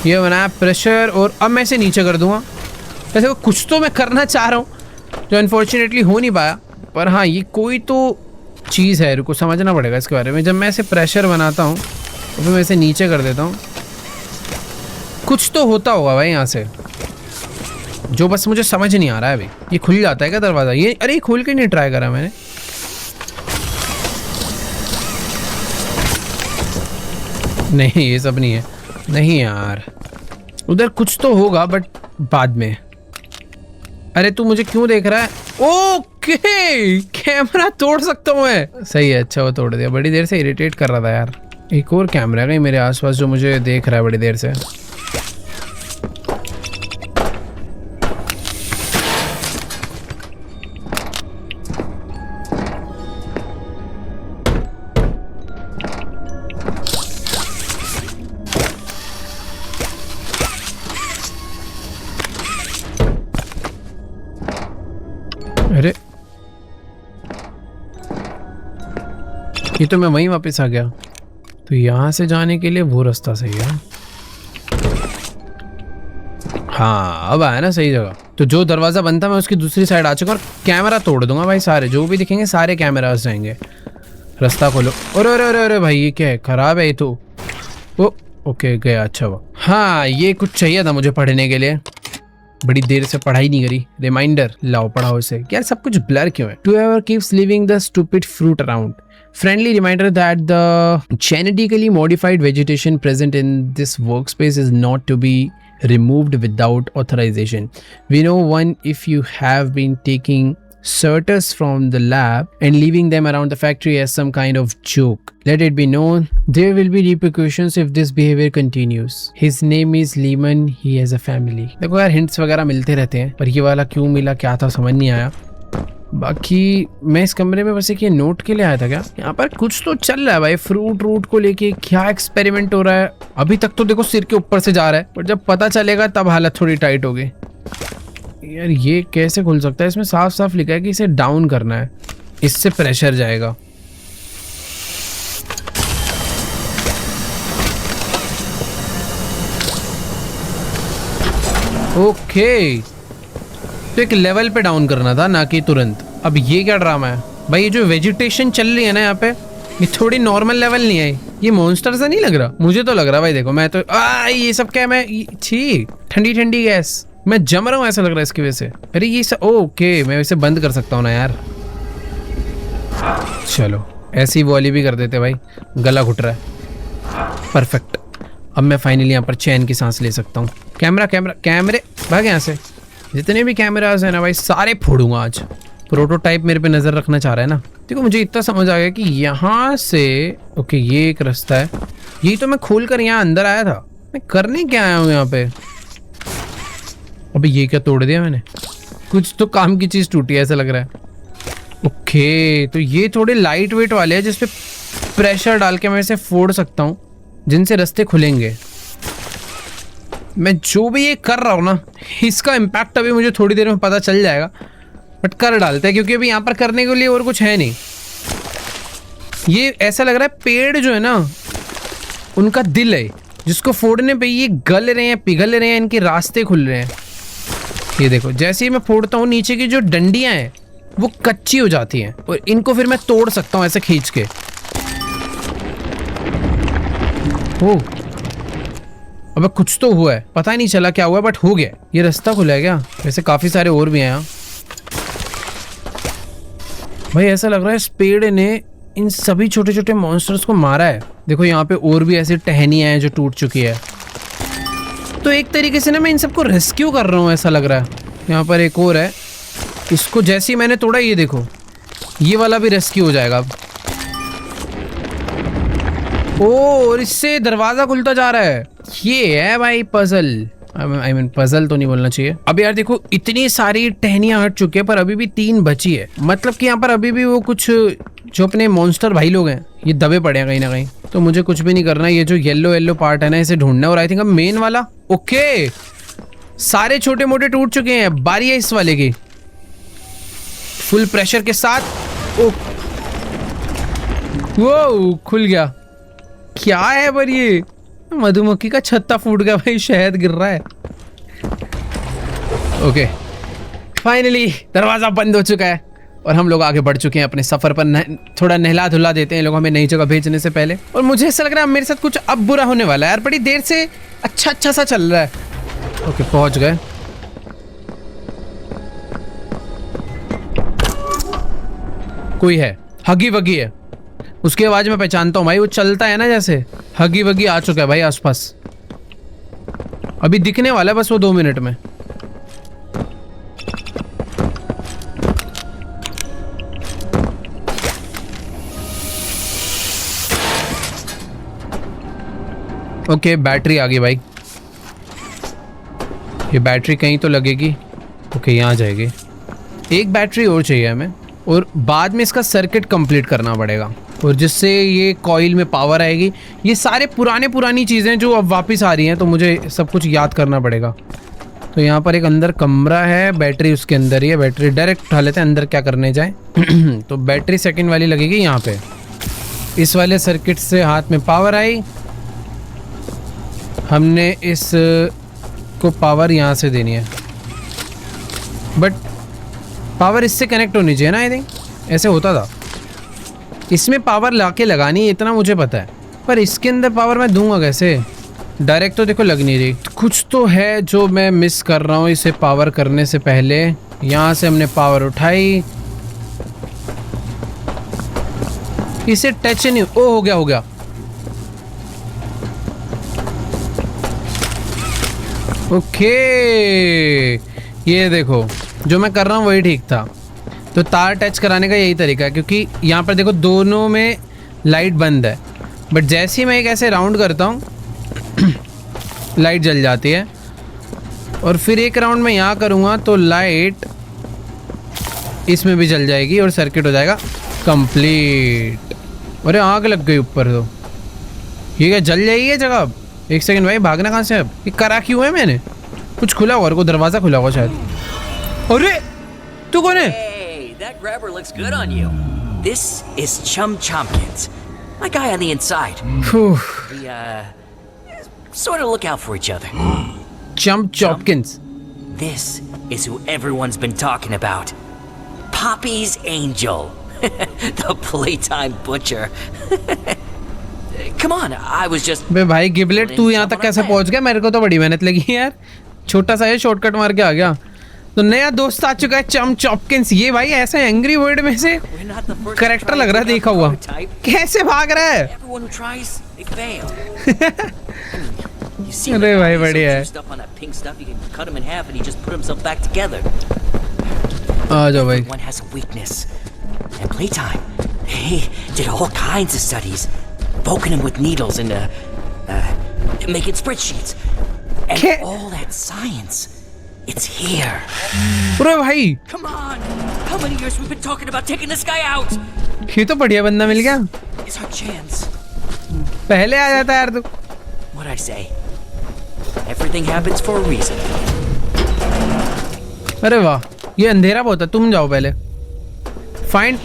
ये बनाया प्रेशर, और अब मैं इसे नीचे कर दूंगा। वैसे कुछ तो मैं करना चाह रहा हूँ जो अनफॉर्चुनेटली हो नहीं पाया, पर हाँ ये कोई तो चीज़ है। रुको, समझना पड़ेगा इसके बारे में। जब मैं इसे प्रेशर बनाता हूँ तो फिर मैं इसे नीचे कर देता हूँ, कुछ तो होता होगा भाई यहाँ से, जो बस मुझे समझ नहीं आ रहा है अभी। ये खुल जाता है क्या दरवाज़ा? ये अरे ये खोल के नहीं ट्राई करा मैंने। नहीं, ये सब नहीं है। नहीं यार, उधर कुछ तो होगा बट बाद में। अरे तू मुझे क्यों देख रहा है? ओके, कैमरा तोड़ सकता हूँ मैं। सही है, अच्छा वो तोड़ दिया। बड़ी देर से इरिटेट कर रहा था यार। एक और कैमरा है कहीं मेरे आसपास जो मुझे देख रहा है बड़ी देर से। अरे ये तो मैं वहीं वापस आ गया। तो यहाँ से जाने के लिए वो रास्ता सही है। हाँ, अब आया ना सही जगह। तो जो दरवाजा बंद था मैं उसकी दूसरी साइड आ चुका और कैमरा तोड़ दूंगा भाई। सारे जो भी दिखेंगे सारे कैमरास जाएंगे। रास्ता खोलो। अरे अरे अरे अरे भाई, ये क्या है? खराब है ये तो। ओ ओके, गया। अच्छा हुआ। हाँ, ये कुछ चाहिए था मुझे पढ़ने के लिए। बड़ी देर से पढ़ाई नहीं करी। रिमाइंडर लाओ, पढ़ाओ इसे। यार सब कुछ ब्लर क्यों है? Whoever keeps leaving the stupid fruit around. Friendly reminder that the genetically modified vegetation present in this workspace is not to be removed without authorization. We know one if you have been taking certus from the lab and leaving them around the factory as some kind of joke. Let it be known there will be repercussions if this behavior continues. His name is Lehman. He has a family. देखो यार, hints वगैरह मिलते रहते हैं, पर ये वाला क्यों मिला, क्या था, समझ नहीं आया। बाकी मैं इस कमरे में बस एक ये नोट के लिए आया था क्या? यहाँ पर कुछ तो चल रहा है भाई। फ्रूट रूट को लेके क्या एक्सपेरिमेंट हो रहा है? अभी तक तो देखो सिर के ऊपर से जा रहा है, पर जब पता चलेगा तब हालत थोड़ी टाइट होगी। यार ये कैसे खुल सकता है? इसमें साफ साफ लिखा है कि इसे डाउन करना है, इससे प्रेशर जाएगा। ओके, तो एक लेवल पे डाउन करना था, ना कि तुरंत। अब ये क्या ड्रामा है भाई? ये जो वेजिटेशन चल रही है ना यहाँ पे, ये थोड़ी नॉर्मल लेवल नहीं है। ये मॉन्स्टर सा नहीं लग रहा? मुझे तो लग रहा भाई। देखो मैं तो ये सब क्या, मैं छी, ठंडी ठंडी गैस, मैं जम रहा हूँ ऐसा लग रहा है इसकी वजह से। अरे ये सब ओके, मैं इसे बंद कर सकता हूँ ना यार। चलो ऐसी वाली भी कर देते भाई, गला घुट रहा है। परफेक्ट, अब मैं फाइनली यहाँ पर चैन की सांस ले सकता हूँ। कैमरे भाग यहाँ से। जितने भी कैमराज हैं ना भाई सारे फोड़ूंगा आज। प्रोटोटाइप मेरे पे नज़र रखना चाह रहा है ना। देखो मुझे इतना समझ आ गया कि यहाँ से ओके ये एक रास्ता है, यही तो मैं खोल कर यहाँ अंदर आया था। मैं करने क्या आया हूँ यहाँ पे? अबे ये क्या तोड़ दिया मैंने? कुछ तो काम की चीज़ टूटी है ऐसा लग रहा है। ओके तो ये थोड़े लाइट वेट वाले हैं जिसपे प्रेशर डाल के मैं इसे फोड़ सकता हूँ, जिनसे रास्ते खुलेंगे। मैं जो भी ये कर रहा हूँ ना इसका इम्पैक्ट अभी मुझे थोड़ी देर में पता चल जाएगा, बट कर डालते हैं क्योंकि अभी यहाँ पर करने के लिए और कुछ है नहीं। ये ऐसा लग रहा है पेड़ जो है ना उनका दिल है, जिसको फोड़ने पे ये गल रहे हैं, पिघल रहे हैं, इनके रास्ते खुल रहे हैं। ये देखो जैसे ही मैं फोड़ता हूँ नीचे की जो डंडियाँ हैं वो कच्ची हो जाती हैं और इनको फिर मैं तोड़ सकता हूँ ऐसे खींच के। ओ अबे कुछ तो हुआ है, पता ही नहीं चला क्या हुआ बट हो गया। ये रास्ता खुला है क्या? वैसे काफी सारे और भी हैं यहाँ भाई। ऐसा लग रहा है इस पेड़ ने इन सभी छोटे छोटे मॉन्स्टर्स को मारा है। देखो यहाँ पे और भी ऐसी टहनियाँ हैं जो टूट चुकी है। तो एक तरीके से ना मैं इन सबको रेस्क्यू कर रहा हूँ ऐसा लग रहा है। यहाँ पर एक और है, इसको जैसे ही मैंने तोड़ा ये देखो ये वाला भी रेस्क्यू हो जाएगा अब। ओ और इससे दरवाजा खुलता जा रहा है। ये है भाई पजल। आई मीन पजल तो नहीं बोलना चाहिए। अब यार देखो इतनी सारी टहनियां हट चुकी है पर अभी भी 3 बची है। मतलब कि यहाँ पर अभी भी वो कुछ जो अपने मॉन्स्टर भाई लोग हैं ये दबे पड़े हैं कहीं ना कहीं। तो मुझे कुछ भी नहीं करना, ये जो येलो येलो पार्ट है ना इसे ढूंढना है। और आई थिंक अब मेन वाला ओके सारे छोटे मोटे टूट चुके हैं, बारी है इस वाले की। फुल प्रेशर के साथ ओ वो खुल गया। क्या है पर ये मधुमक्खी का छत्ता फूट गया भाई, शहद गिर रहा है। ओके फाइनली दरवाजा बंद हो चुका है और हम लोग आगे बढ़ चुके हैं अपने सफर पर। थोड़ा नहला धुला देते हैं लोग हमें नई जगह भेजने से पहले। और मुझे ऐसा लग रहा है मेरे साथ कुछ अब बुरा होने वाला है यार, बड़ी देर से अच्छा सा चल रहा है। ओके पहुंच गए। कोई है, हगी वगी है, उसकी आवाज में पहचानता हूँ भाई। वो चलता है ना जैसे, हगी वगी आ चुका है भाई आसपास। अभी दिखने वाला है बस वो 2 मिनट में। ओके बैटरी आ गई भाई। ये बैटरी कहीं तो लगेगी। ओके यहाँ जाएगी। एक बैटरी और चाहिए हमें और बाद में इसका सर्किट कंप्लीट करना पड़ेगा और जिससे ये कॉइल में पावर आएगी। ये सारे पुरानी चीज़ें जो अब वापस आ रही हैं तो मुझे सब कुछ याद करना पड़ेगा। तो यहाँ पर एक अंदर कमरा है, बैटरी उसके अंदर ही है। बैटरी डायरेक्ट उठा लेते हैं, अंदर क्या करने जाए। तो बैटरी सेकंड वाली लगेगी यहाँ पे। इस वाले सर्किट से हाथ में पावर आई, हमने इस को पावर यहाँ से देनी है। बट पावर इससे कनेक्ट होनी चाहिए ना, आई थिंक ऐसे होता था। इसमें पावर लाके लगानी है इतना मुझे पता है, पर इसके अंदर पावर मैं दूंगा कैसे? डायरेक्ट तो देखो लग नहीं रही। कुछ तो है जो मैं मिस कर रहा हूँ इसे पावर करने से पहले। यहाँ से हमने पावर उठाई, इसे टच नहीं। ओ हो गया। ओके ये देखो जो मैं कर रहा हूँ वही ठीक था। तो तार टच कराने का यही तरीका है, क्योंकि यहाँ पर देखो दोनों में लाइट बंद है, बट जैसे ही मैं एक ऐसे राउंड करता हूँ लाइट जल जाती है। और फिर एक राउंड में यहाँ करूँगा तो लाइट इसमें भी जल जाएगी और सर्किट हो जाएगा कंप्लीट। अरे आग लग गई ऊपर। तो ये क्या जल जाएगी जगह? एक सेकंड भाई, भागना कहाँ से अब? ये करा क्यों है मैंने? कुछ खुला होगा, को दरवाजा खुला होगा शायद। अरे तू कौन है? Hey, that grabber looks good on you. This is Chum Chompkins, my guy on the inside. We sort of look out for each other. Chum Chompkins. This is who everyone's been talking about. Poppy's Angel, the playtime butcher. Come on, I was just. बे भाई गिबलेट तू यहाँ तक कैसे पहुँच गया? मेरे को तो बड़ी मेहनत लगी यार। छोटा सा ये शॉर्टकट मार के आ गया। तो नया दोस्त आ चुका है, चम चॉपकिंस। ये भाई ऐसे एंग्री वर्ड में से We're not the first to character try लग रहा है to देखा हुआ। prototype. कैसे भाग रहा है? Everyone who tries, they fail. You see, अरे the भाई, guy is so बढ़िया है। juiced up on that pink stuff, you can cut him in half and he just put himself back together. आ जाओ भाई। Everyone has a weakness. And playtime, they did all kinds of studies, poking him with needles and making spreadsheets, and Can't- all that science. It's here. अरे भाई, Come on! How many years we've been talking about taking this guy out? ये तो बढ़िया बंदा मिल गया। It's our chance. पहले आ जाता यार तू। What'd I say? Everything happens for a reason. अरे वाह, ये अंधेरा बहुत है, तुम जाओ पहले। फाइंड,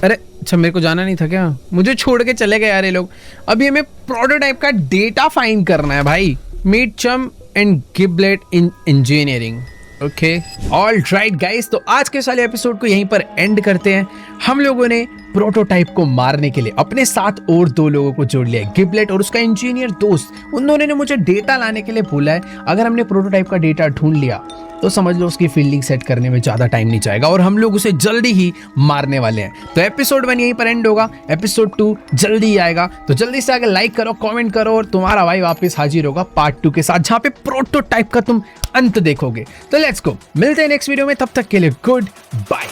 अरे अच्छा मेरे को जाना नहीं था क्या? मुझे छोड़ के चले गए यार ये लोग। अभी हमें प्रोटोटाइप का डेटा फाइंड करना है भाई। मीट चम and giblet in engineering. Okay, all right guys, तो आज के साले एपिसोड को यहीं पर एंड करते हैं। हम लोगों ने प्रोटोटाइप को मारने के लिए अपने साथ और 2 लोगों को जोड़ लिया, गिबलेट और उसका इंजीनियर दोस्त। उन दोनों ने मुझे डेटा लाने के लिए बोला है। अगर हमने प्रोटोटाइप का डेटा ढूंढ लिया तो समझ लो उसकी फील्डिंग सेट करने में ज़्यादा टाइम नहीं जाएगा और हम लोग उसे जल्दी ही मारने वाले हैं। तो एपिसोड 1 यहीं पर एंड होगा, एपिसोड 2 जल्दी ही आएगा। तो जल्दी से आगे लाइक करो, कमेंट करो और तुम्हारा भाई वापस हाजिर होगा पार्ट 2 के साथ, जहाँ पे प्रोटोटाइप का तुम अंत देखोगे। तो लेट्स गो, मिलते हैं नेक्स्ट वीडियो में, तब तक के लिए गुड बाय।